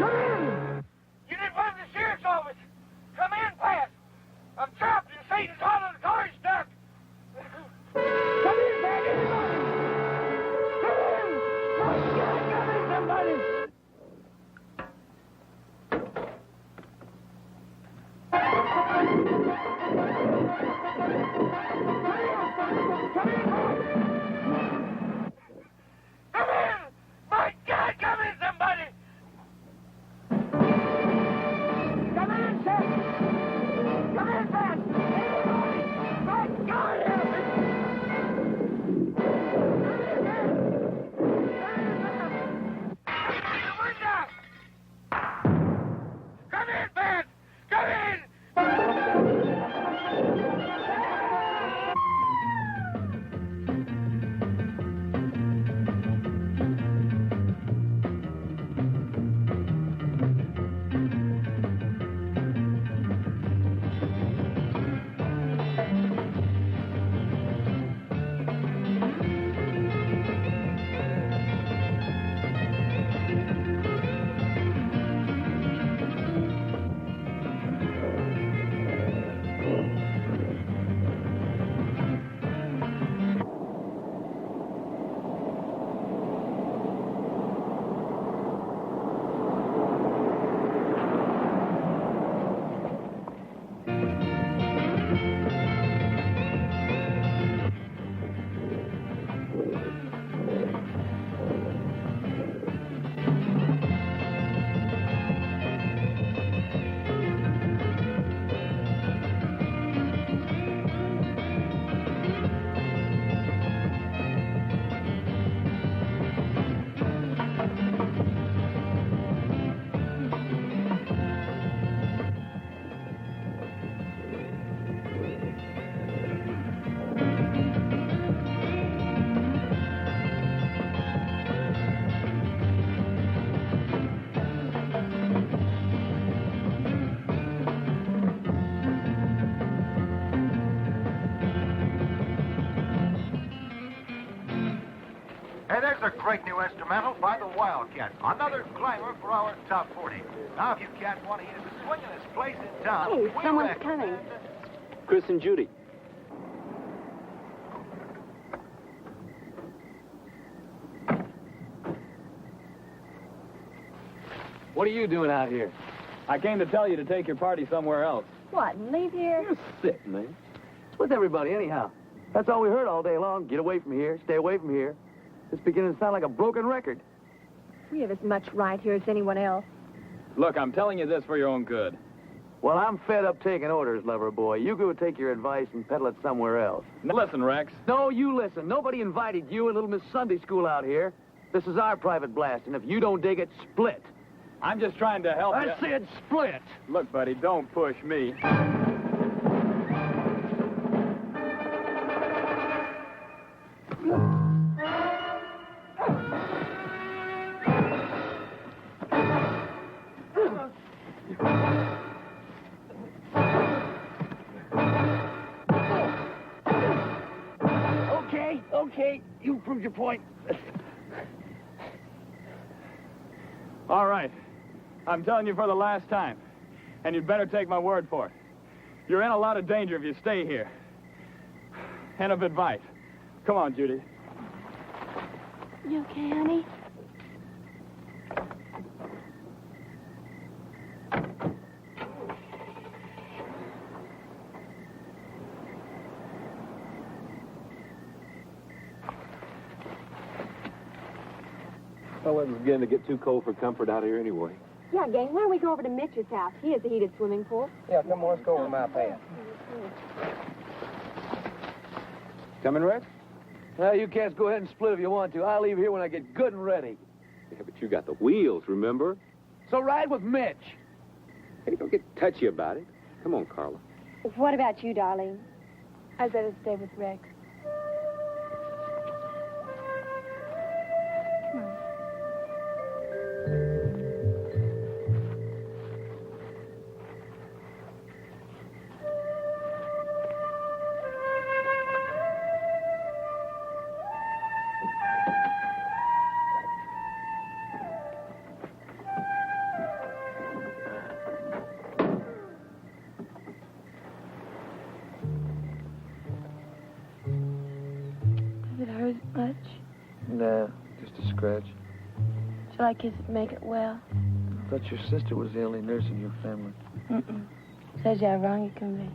Come in. Unit 1 to the Sheriff's Office. Come in fast. I'm trapped in Satan's Hollow. The car's stuck. Come in, man. Anybody. Come in. Come in, somebody. Hey, there's a great new instrumental by the Wildcats. Another climber for our top 40. Now, if you cats want to use the swingin'est place in town... Hey, someone's coming. Chris and Judy. What are you doing out here? I came to tell you to take your party somewhere else. What, and leave here? You're sick, man. What's everybody, anyhow? That's all we heard all day long. Get away from here. Stay away from here. It's beginning to sound like a broken record. We have as much right here as anyone else. Look, I'm telling you this for your own good. Well, I'm fed up taking orders, lover boy. You go take your advice and peddle it somewhere else. Now, listen, Rex. No, you listen. Nobody invited you and little Miss Sunday School out here. This is our private blast, and if you don't dig it, split. I'm just trying to help you. I said split. Look, buddy, don't push me. Okay, you proved your point. All right. I'm telling you for the last time, and you'd better take my word for it. You're in a lot of danger if you stay here. And of advice. Come on, Judy. You okay, honey? Well, it was beginning to get too cold for comfort out here anyway. Yeah, gang, why don't we go over to Mitch's house? He has a heated swimming pool. Yeah, come on, let's go over to my pad. Coming, Rex? Well, you cats go ahead and split if you want to. I'll leave here when I get good and ready. Yeah, but you got the wheels, remember? So ride with Mitch. Hey, don't get touchy about it. Come on, Carla. What about you, darling? I'd better stay with Rex. Does it hurt much? Nah, just a scratch. Shall I kiss it to make it well? I thought your sister was the only nurse in your family. Mm-mm. Says you how wrong you can be.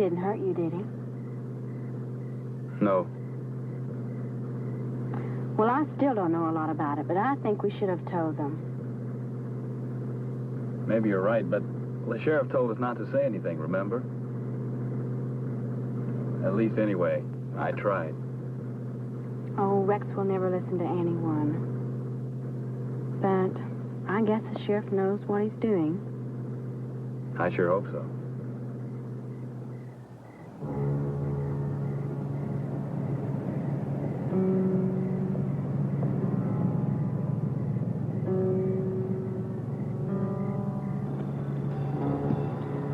didn't hurt you, did he? No. Well, I still don't know a lot about it, but I think we should have told them. Maybe you're right, but the sheriff told us not to say anything, remember? At least anyway, I tried. Oh, Rex will never listen to anyone. But I guess the sheriff knows what he's doing. I sure hope so.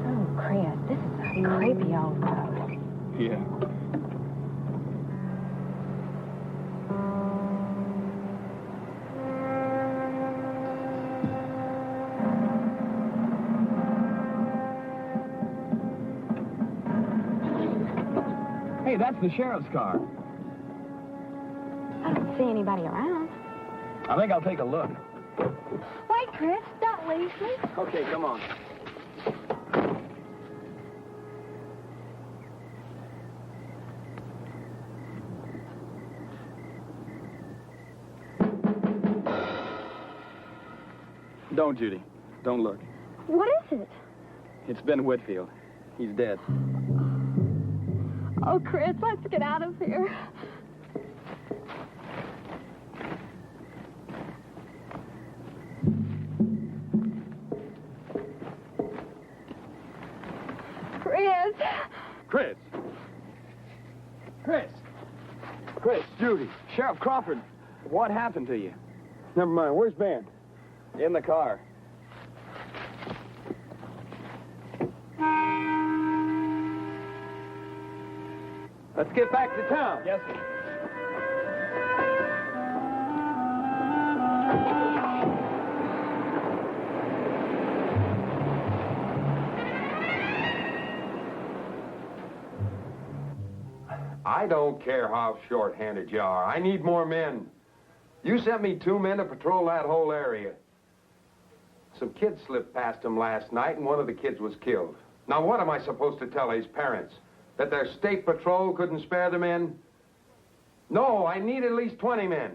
Oh, Chris, this is a creepy old road. Yeah. Hey, that's the sheriff's car. I don't see anybody around. I think I'll take a look. Wait, Chris, don't leave me. Okay, come on. Don't, Judy. Don't look. What is it? It's Ben Whitfield. He's dead. Oh, Chris, let's get out of here. Chris. Chris. Chris. Chris, Judy. Sheriff Crawford, what happened to you? Never mind. Where's Ben? In the car. Let's get back to town. Yes, sir. I don't care how short-handed you are. I need more men. You sent me 2 men to patrol that whole area. Some kids slipped past them last night, and one of the kids was killed. Now, what am I supposed to tell his parents? That their state patrol couldn't spare the men? No, I need at least 20 men.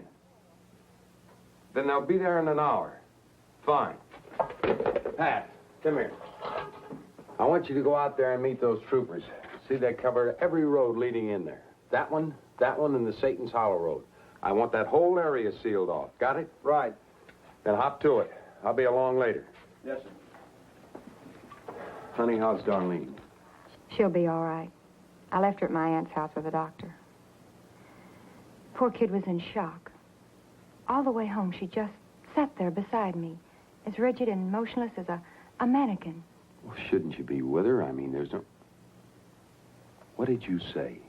Then they'll be there in an hour. Fine. Pat, come here. I want you to go out there and meet those troopers. See, they cover every road leading in there. That one, and the Satan's Hollow Road. I want that whole area sealed off. Got it? Right. Then hop to it. I'll be along later. Yes, sir. Honey, how's Darlene? She'll be all right. I left her at my aunt's house with a doctor. Poor kid was in shock. All the way home, she just sat there beside me, as rigid and motionless as a mannequin. Well, shouldn't you be with her? I mean, there's no... What did you say?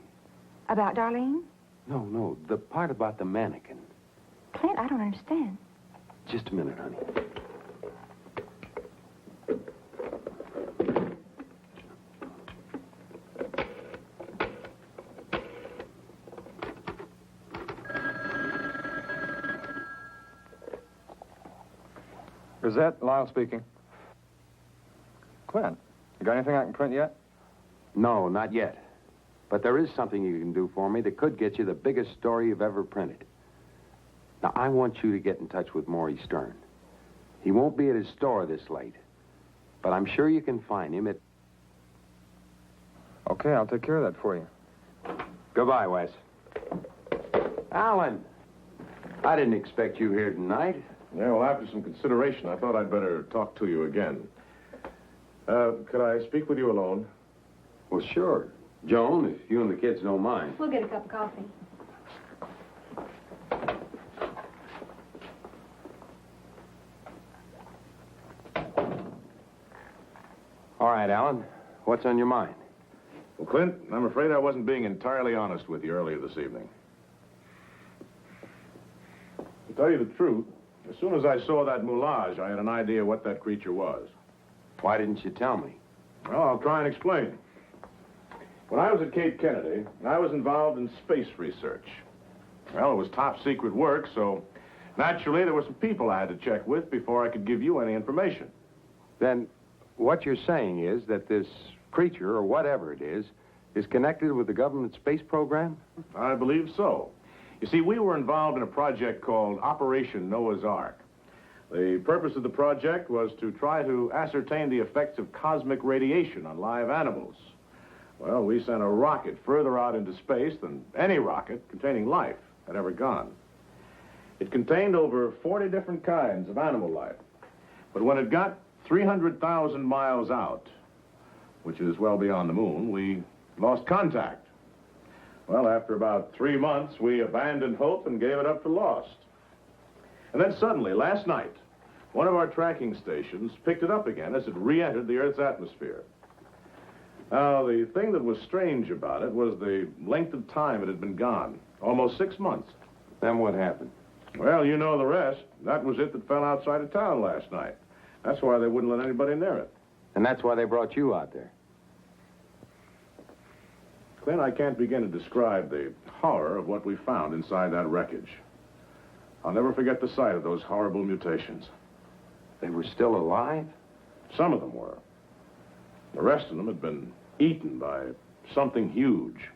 About Darlene? No, the part about the mannequin. Clint, I don't understand. Just a minute, honey. Gazette, Lyle speaking. Clint, you got anything I can print yet? No, not yet. But there is something you can do for me that could get you the biggest story you've ever printed. Now, I want you to get in touch with Maury Stern. He won't be at his store this late, but I'm sure you can find him at... Okay, I'll take care of that for you. Goodbye, Wes. Alan, I didn't expect you here tonight. Yeah, well, after some consideration, I thought I'd better talk to you again. Could I speak with you alone? Well, sure. Joan, if you and the kids don't mind. We'll get a cup of coffee. All right, Alan. What's on your mind? Well, Clint, I'm afraid I wasn't being entirely honest with you earlier this evening. To tell you the truth, as soon as I saw that moulage, I had an idea what that creature was. Why didn't you tell me? Well, I'll try and explain. When I was at Cape Kennedy, I was involved in space research. Well, it was top secret work, so naturally there were some people I had to check with before I could give you any information. Then what you're saying is that this creature, or whatever it is, is connected with the government space program? I believe so. You see, we were involved in a project called Operation Noah's Ark. The purpose of the project was to try to ascertain the effects of cosmic radiation on live animals. Well, we sent a rocket further out into space than any rocket containing life had ever gone. It contained over 40 different kinds of animal life. But when it got 300,000 miles out, which is well beyond the moon, we lost contact. Well, after about 3 months, we abandoned hope and gave it up for lost. And then suddenly, last night, one of our tracking stations picked it up again as it re-entered the Earth's atmosphere. Now, the thing that was strange about it was the length of time it had been gone, almost 6 months. Then what happened? Well, you know the rest. That was it that fell outside of town last night. That's why they wouldn't let anybody near it. And that's why they brought you out there. Clint, I can't begin to describe the horror of what we found inside that wreckage. I'll never forget the sight of those horrible mutations. They were still alive? Some of them were. The rest of them had been eaten by something huge.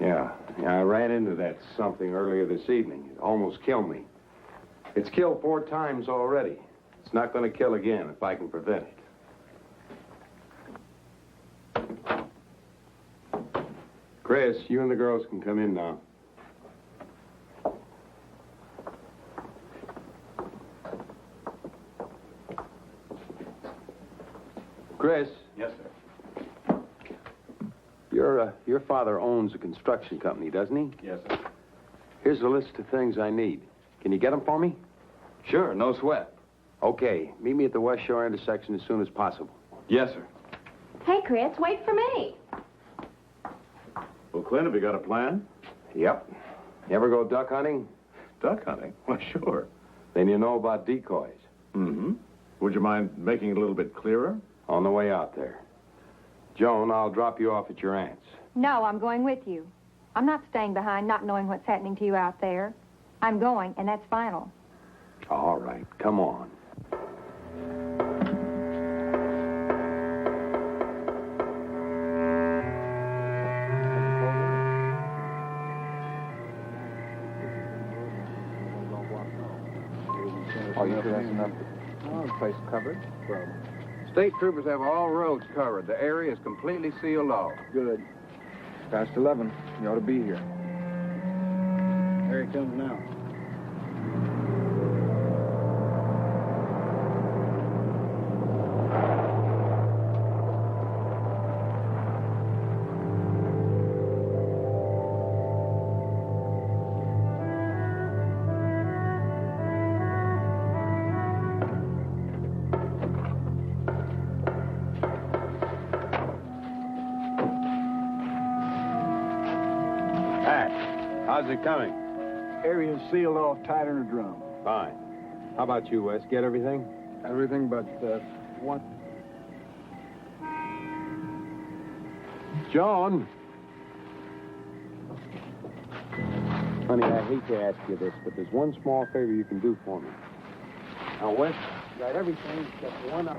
Yeah, I ran into that something earlier this evening. It almost killed me. It's killed 4 times already. It's not going to kill again if I can prevent it. Chris, you and the girls can come in now. Chris. Yes, sir. Your father owns a construction company, doesn't he? Yes, sir. Here's a list of things I need. Can you get them for me? Sure, no sweat. Okay, meet me at the West Shore intersection as soon as possible. Yes, sir. Hey, Chris, wait for me. Well, Clint, have you got a plan? Yep. You ever go duck hunting? Duck hunting? Why, sure. Then you know about decoys. Mm-hmm. Would you mind making it a little bit clearer? On the way out there. Joan, I'll drop you off at your aunt's. No, I'm going with you. I'm not staying behind not knowing what's happening to you out there. I'm going, and that's final. All right, come on. Oh, you dressing up? Oh, the place covered. State troopers have all roads covered. The area is completely sealed off. Good. Past 11. You ought to be here. Here he comes now. How's it coming? Area's sealed off tighter than a drum. Fine. How about you, Wes? Get everything? Everything but one. Joan! Honey, I hate to ask you this, but there's one small favor you can do for me. Now, Wes, you got everything except one up.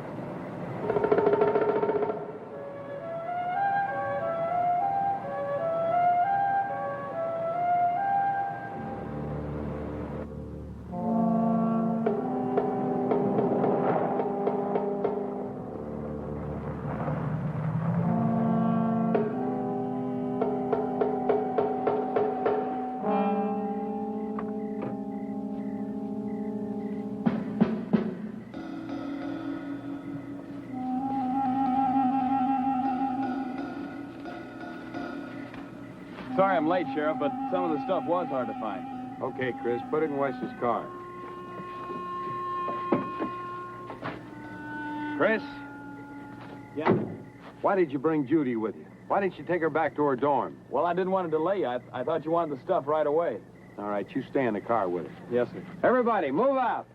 Sorry I'm late, Sheriff, but some of the stuff was hard to find. Okay, Chris, put it in Wes's car. Chris? Yeah? Why did you bring Judy with you? Why didn't you take her back to her dorm? Well, I didn't want to delay you. I thought you wanted the stuff right away. All right, you stay in the car with her. Yes, sir. Everybody, move out!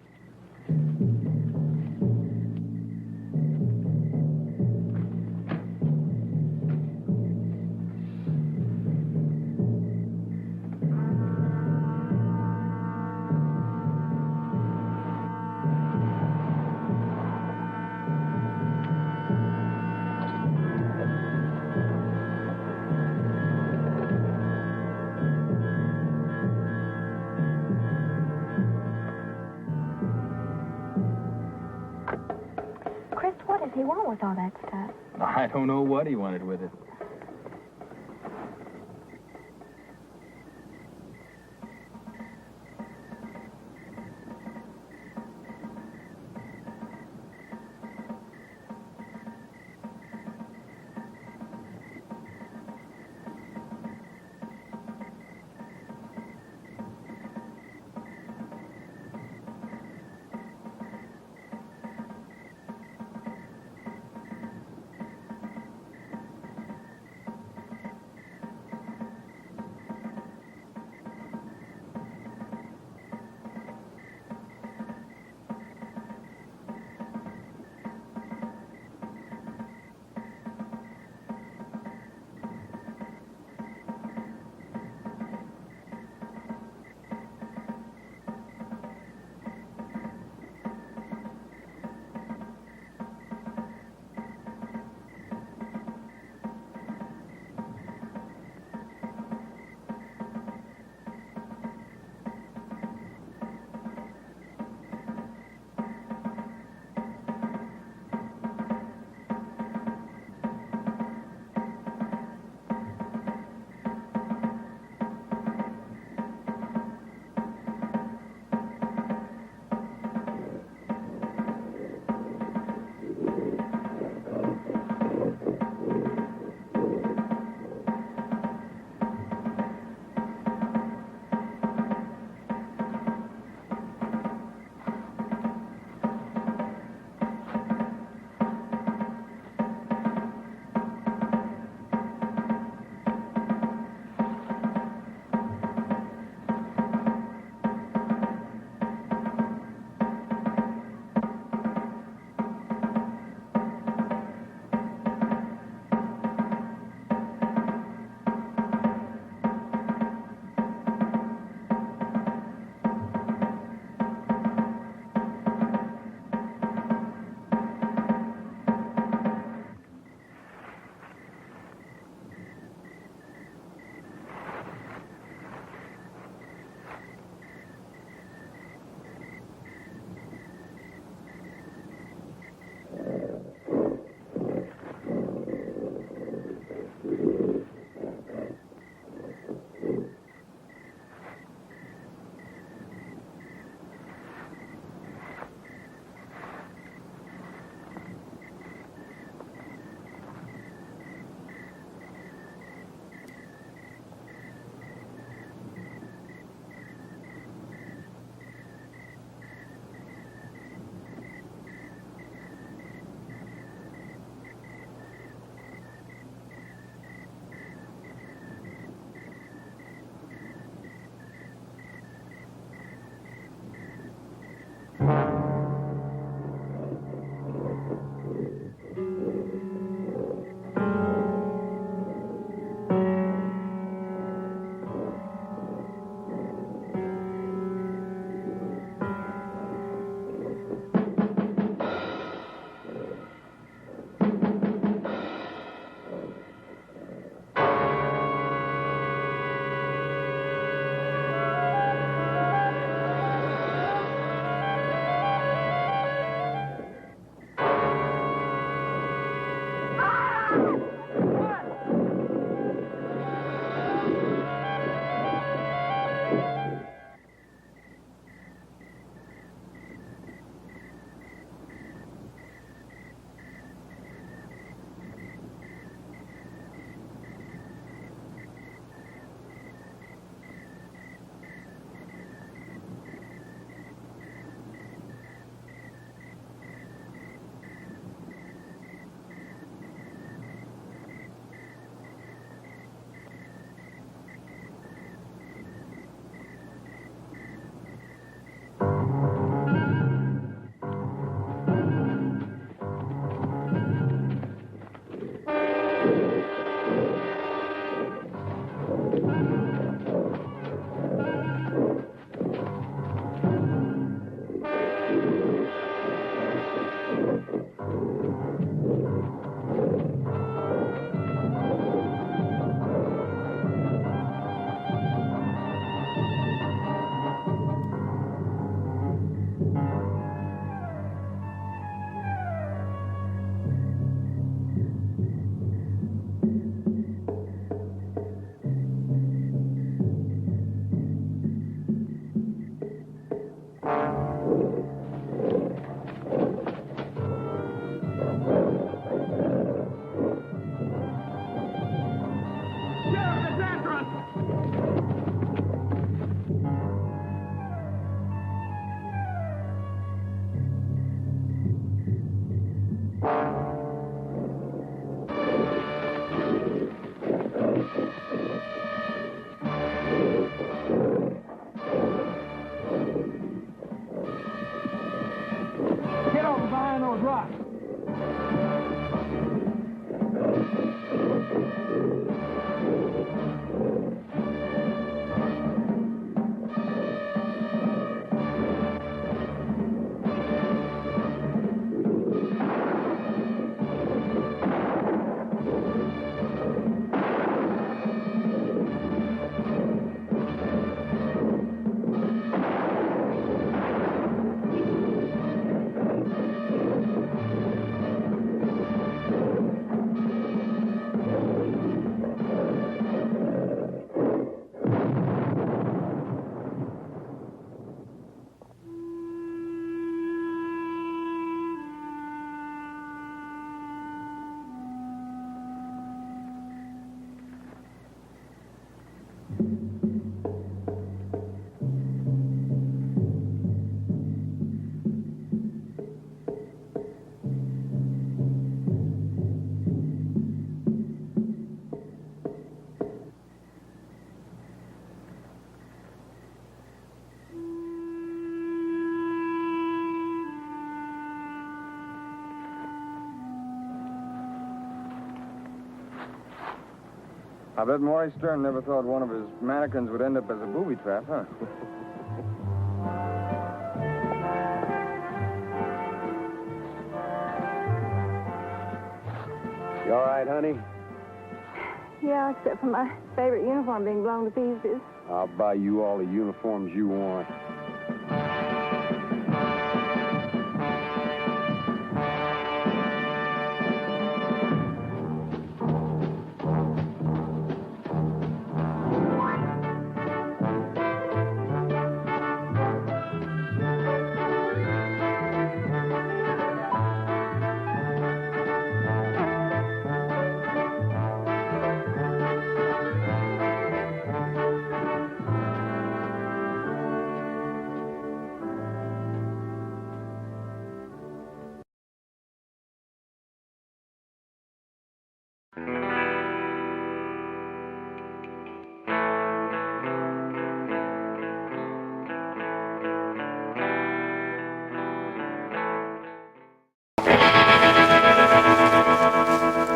What does he want with all that stuff? I don't know what he wanted with it. I bet Maurice Stern never thought one of his mannequins would end up as a booby trap, huh? You all right, honey? Yeah, except for my favorite uniform being blown to pieces. I'll buy you all the uniforms you want.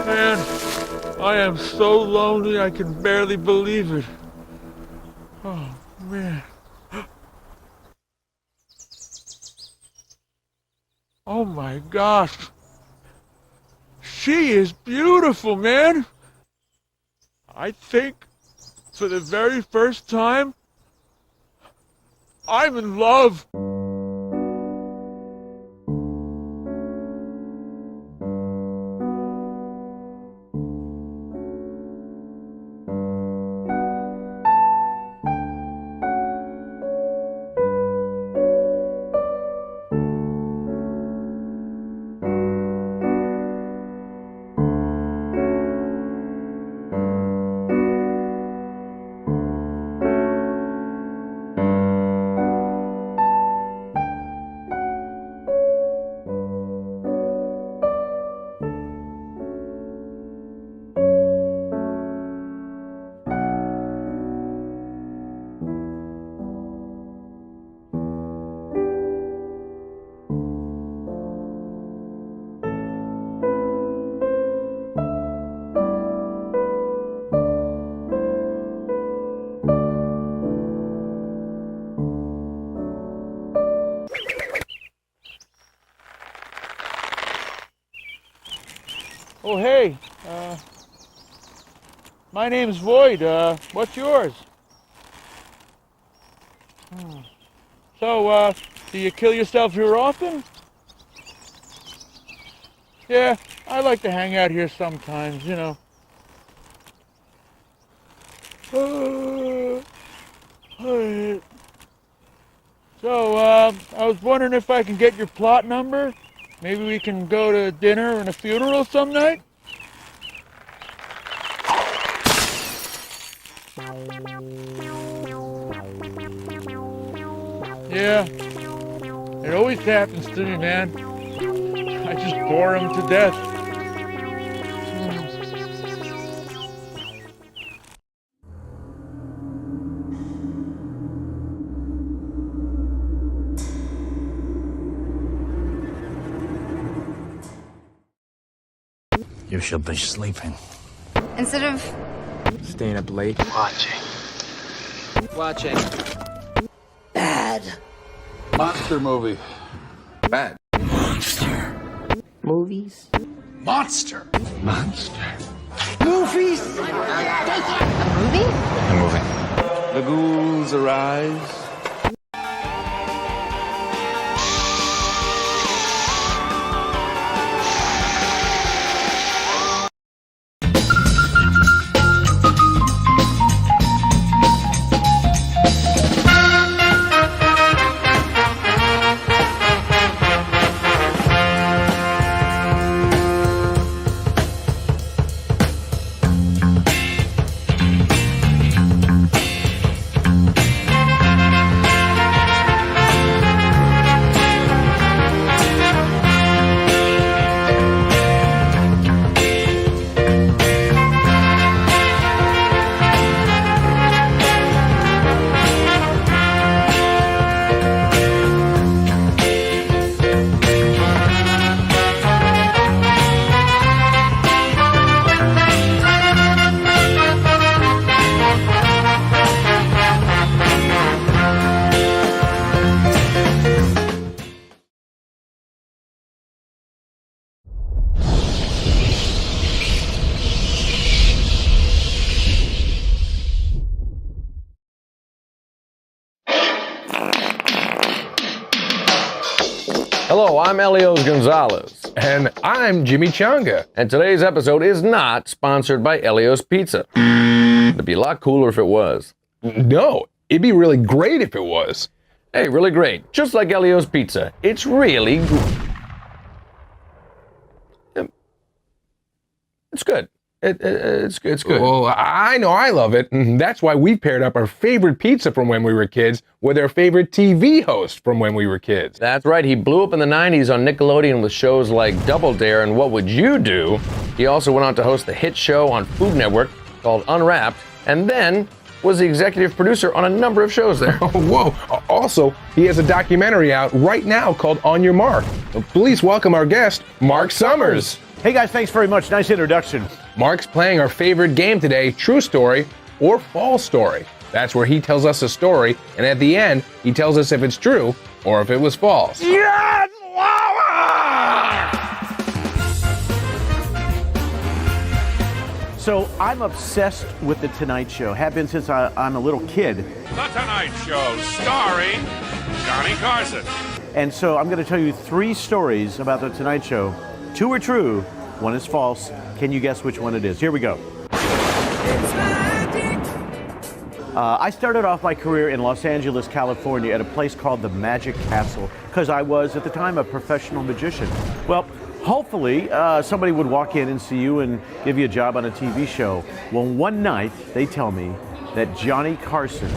Man, I am so lonely I can barely believe it. Oh, man. Oh my gosh. She is beautiful, man. I think for the very first time, I'm in love. Oh, hey, my name's Void. What's yours? So, do you kill yourself here often? Yeah, I like to hang out here sometimes, you know. So, I was wondering if I can get your plot number. Maybe we can go to dinner and a funeral some night? Yeah, it always happens to me, man. I just bore him to death. You should be sleeping. Instead of staying up late. Watching. bad. Monster movie. Bad. Monster. Movies. Monster. Monster. Movies. A movie? A movie. The ghouls arise. Hello, I'm Elios Gonzalez. And I'm Jimmy Changa. And today's episode is not sponsored by Elios Pizza. It'd be a lot cooler if it was. No, it'd be really great if it was. Hey, really great. Just like Elios Pizza. It's really It's good. It's good. Well, I know I love it. That's why we paired up our favorite pizza from when we were kids with our favorite TV host from when we were kids. That's right. He blew up in the 90s on Nickelodeon with shows like Double Dare and What Would You Do? He also went on to host the hit show on Food Network called Unwrapped, and then was the executive producer on a number of shows there. Whoa. Also, he has a documentary out right now called On Your Mark. Please welcome our guest, Mark Summers. Hey guys, thanks very much. Nice introduction. Mark's playing our favorite game today, True Story or False Story. That's where he tells us a story, and at the end, he tells us if it's true or if it was false. Yes! So I'm obsessed with The Tonight Show. Have been since I'm a little kid. The Tonight Show, starring Johnny Carson. And so I'm going to tell you 3 stories about The Tonight Show. 2 are true, 1 is false. Can you guess which one it is? Here we go. I started off my career in Los Angeles, California at a place called the Magic Castle because I was, at the time, a professional magician. Well, hopefully, somebody would walk in and see you and give you a job on a TV show. Well, one night, they tell me that Johnny Carson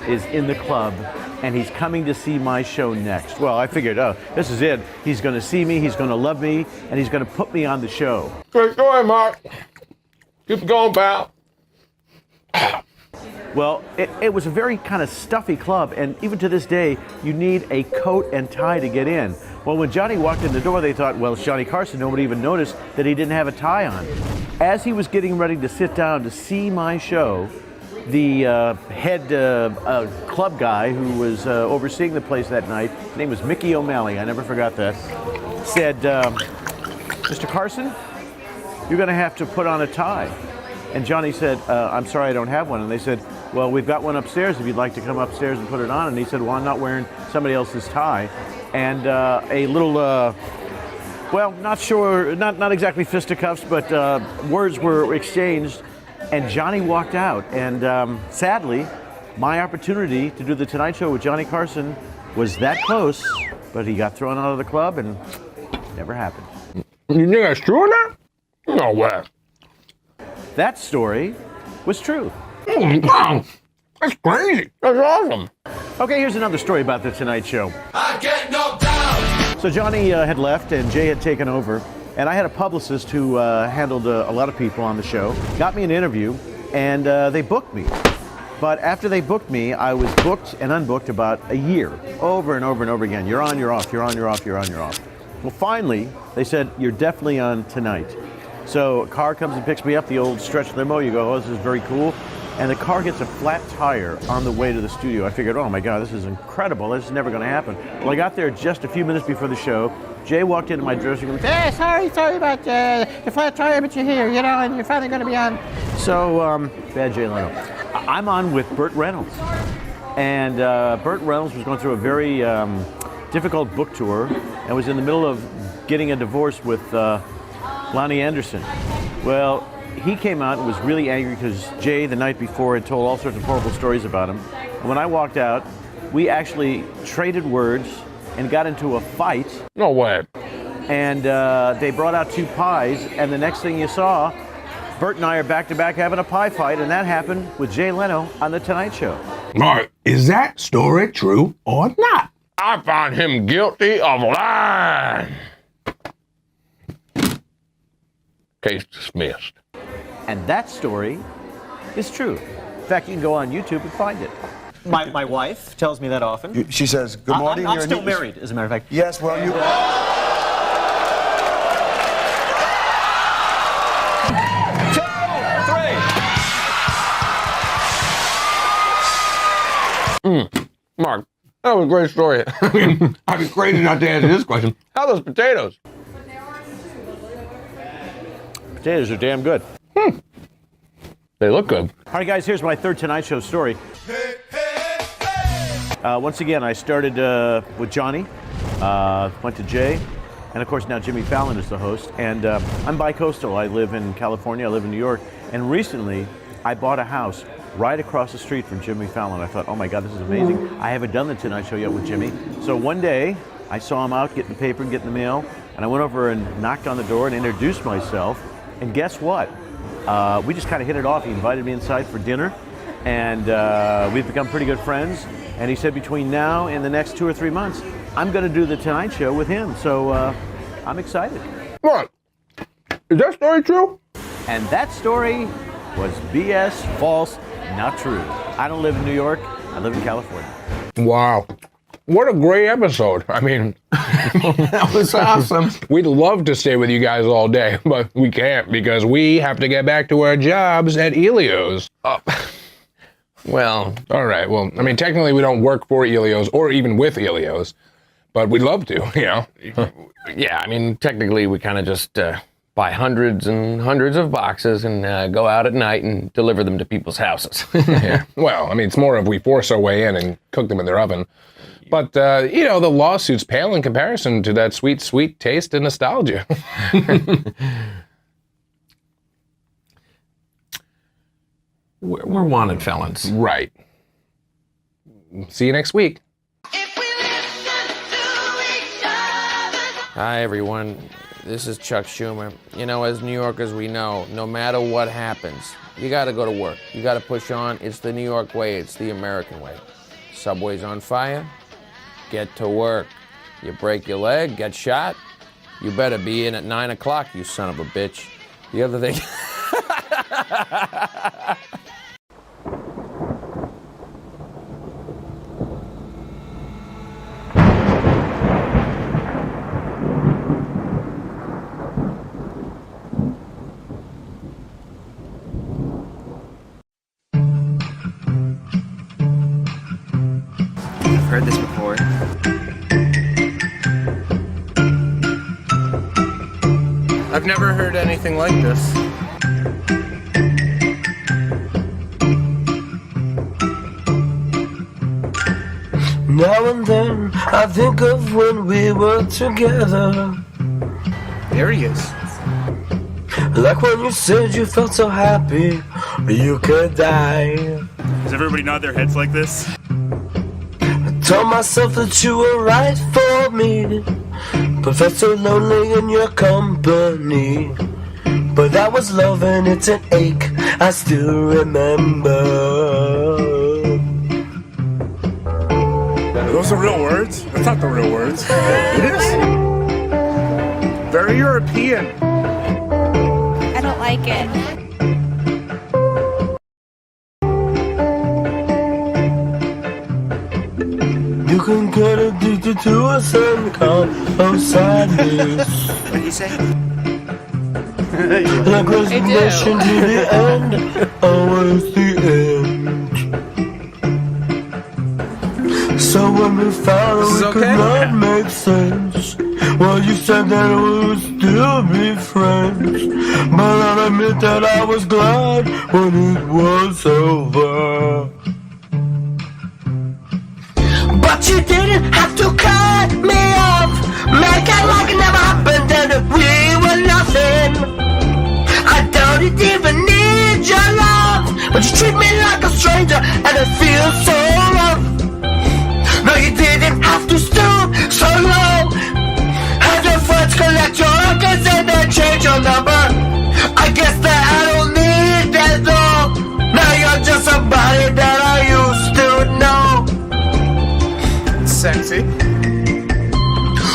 is in the club and he's coming to see my show next. Well, I figured, oh, this is it. He's going to see me, he's going to love me, and he's going to put me on the show. Great story, Mark. Keep going, pal. Well, it was a very kind of stuffy club, and even to this day, you need a coat and tie to get in. Well, when Johnny walked in the door, they thought, well, it's Johnny Carson. Nobody even noticed that he didn't have a tie on. As he was getting ready to sit down to see my show, the head club guy who was overseeing the place that night, his name was Mickey O'Malley, I never forgot that, said, Mr. Carson, you're going to have to put on a tie. And Johnny said, I'm sorry, I don't have one. And they said, well, we've got one upstairs if you'd like to come upstairs and put it on. And he said, well, I'm not wearing somebody else's tie. And a little, well, not sure, not exactly fisticuffs, but words were exchanged. And Johnny walked out. And sadly, my opportunity to do The Tonight Show with Johnny Carson was that close, but he got thrown out of the club and never happened. You think that's true or not? No way. That story was true. Oh, wow. That's crazy. That's awesome. Okay, here's another story about The Tonight Show. I get knocked out! So Johnny had left and Jay had taken over. And I had a publicist who handled a lot of people on the show, got me an interview, and they booked me. But after they booked me, I was booked and unbooked about a year, over and over and over again. You're on, you're off, you're on, you're off, you're on, you're off. Well, finally, they said, you're definitely on tonight. So a car comes and picks me up, the old stretch limo. You go, oh, this is very cool. And the car gets a flat tire on the way to the studio. I figured, oh my God, this is incredible. This is never going to happen. Well, I got there just a few minutes before the show. Jay walked into my dressing room. Hey, sorry about the flat tire, but you're here, you know, and you're finally going to be on. So, bad Jay Leno. I'm on with Burt Reynolds. And Burt Reynolds was going through a very difficult book tour and was in the middle of getting a divorce with Lonnie Anderson. Well, he came out and was really angry because Jay, the night before, had told all sorts of horrible stories about him. And when I walked out, we actually traded words and got into a fight. No way. And they brought out 2 pies, and the next thing you saw, Burt and I are back-to-back having a pie fight, and that happened with Jay Leno on The Tonight Show. Mark, is that story true or not? I find him guilty of lying. Case dismissed. And that story is true. In fact, you can go on YouTube and find it. My wife tells me that often. She says, good morning. I'm still married, as a matter of fact. Yes, well, you... 2, 3. Mark, that was a great story. I'd be crazy not to answer this question. How are those potatoes? Potatoes are damn good. They look good. All right, guys, here's my third Tonight Show story. Once again, I started with Johnny, went to Jay, and of course now Jimmy Fallon is the host. And I'm bi-coastal. I live in California, I live in New York, and recently I bought a house right across the street from Jimmy Fallon. I thought, oh my God, this is amazing. I haven't done the Tonight Show yet with Jimmy. So one day, I saw him out getting the paper and getting the mail, and I went over and knocked on the door and introduced myself. And guess what? We just kind of hit it off. He invited me inside for dinner, and we've become pretty good friends. And he said between now and the next 2 or 3 months, I'm going to do the Tonight Show with him. So I'm excited. What? Is that story true? And that story was BS, false, not true. I don't live in New York. I live in California. Wow. What a great episode. I mean, that was awesome. We'd love to stay with you guys all day, but we can't because we have to get back to our jobs at Elio's. Well, all right. Well, I mean, technically we don't work for Elio's or even with Elio's, but we'd love to, you know. Yeah, I mean, technically we kind of just buy hundreds and hundreds of boxes and go out at night and deliver them to people's houses. Yeah. Well, I mean, it's more of we force our way in and cook them in their oven. But, you know, the lawsuits pale in comparison to that sweet, sweet taste and nostalgia. We're wanted felons. Right. See you next week. Hi, everyone. This is Chuck Schumer. You know, as New Yorkers, we know, no matter what happens, you got to go to work. You got to push on. It's the New York way. It's the American way. Subway's on fire. Get to work. You break your leg, get shot, you better be in at 9 o'clock, you son of a bitch. The other thing... I've heard this before. I've never heard anything like this. Now and then, I think of when we were together. There he is. Like when you said you felt so happy, you could die. Does everybody nod their heads like this? I told myself that you were right for me, but felt so lonely in your company. But that was love and it's an ache I still remember. Are those the real words? That's not the real words. It is. Very European. I don't like it. You can get addicted to us and come outside this. What did you say? Like resignation to the end, always the end. So when we found we could not make sense, well, you said that we would still be friends. But I'll admit that I was glad when it was over. But you didn't have to cut me off, make it like it never happened and that we were nothing. I don't even need your love, but you treat me like a stranger and it feels so rough. No, you didn't have to stoop so low. Have your friends collect your records and then change your number. I guess that I don't need that though. Now you're just somebody that I used to know. Sexy.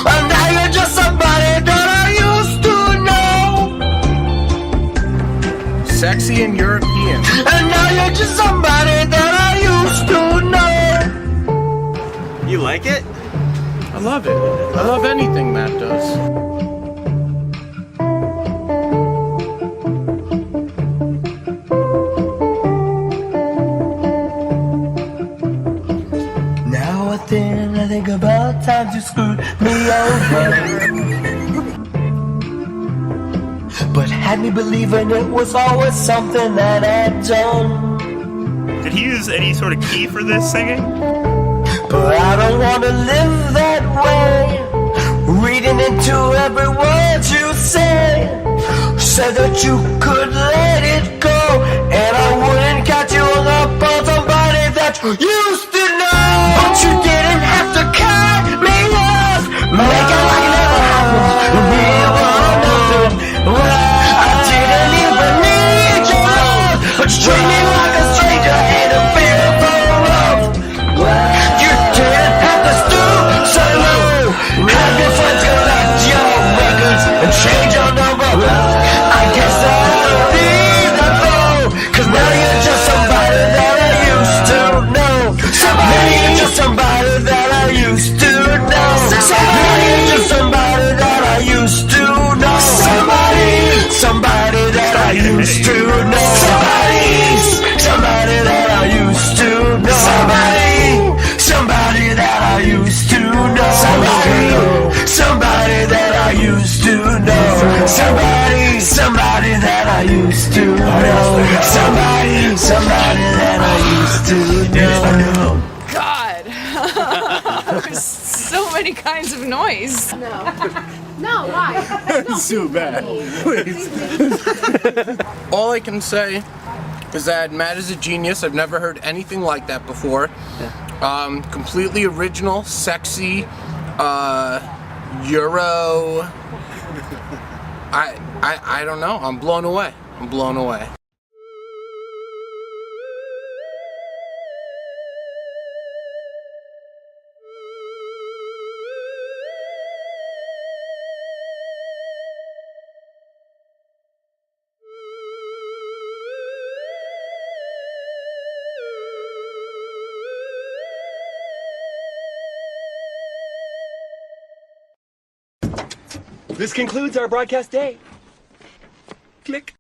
And now you're just somebody that I used to know. Sexy and European. And now you're just somebody that I used to know. You like it? I love it. I love anything Matt does. Now and then I think about times you screwed me over, but had me believing it was always something that I'd done. Did he use any sort of key for this singing? but I don't want to live that way. Reading into every word you say, said that you could let it go, and I wouldn't catch you up on somebody that you used to know. But you didn't have to cut me off, make it like it never happened. We were nothing. I didn't even need your love, but you treat me like a stranger and a fearful love. You didn't have to stoop so low, have your friends collect your records and change your number. I guess that I don't need that though, cause now you're just somebody that I used to know. Now you're just somebody that I used to know. Now you're just somebody that I used to know. Somebody that I used to know. Somebody that I used to know. Somebody that I used to know. Somebody that I used to know. Somebody that I used to know. Somebody that I used to know. God. There's so many kinds of noise. No, why? It's too bad. Please. All I can say is that Matt is a genius. I've never heard anything like that before. Completely original, sexy, Euro. I don't know. I'm blown away. I'm blown away. This concludes our broadcast day. Click.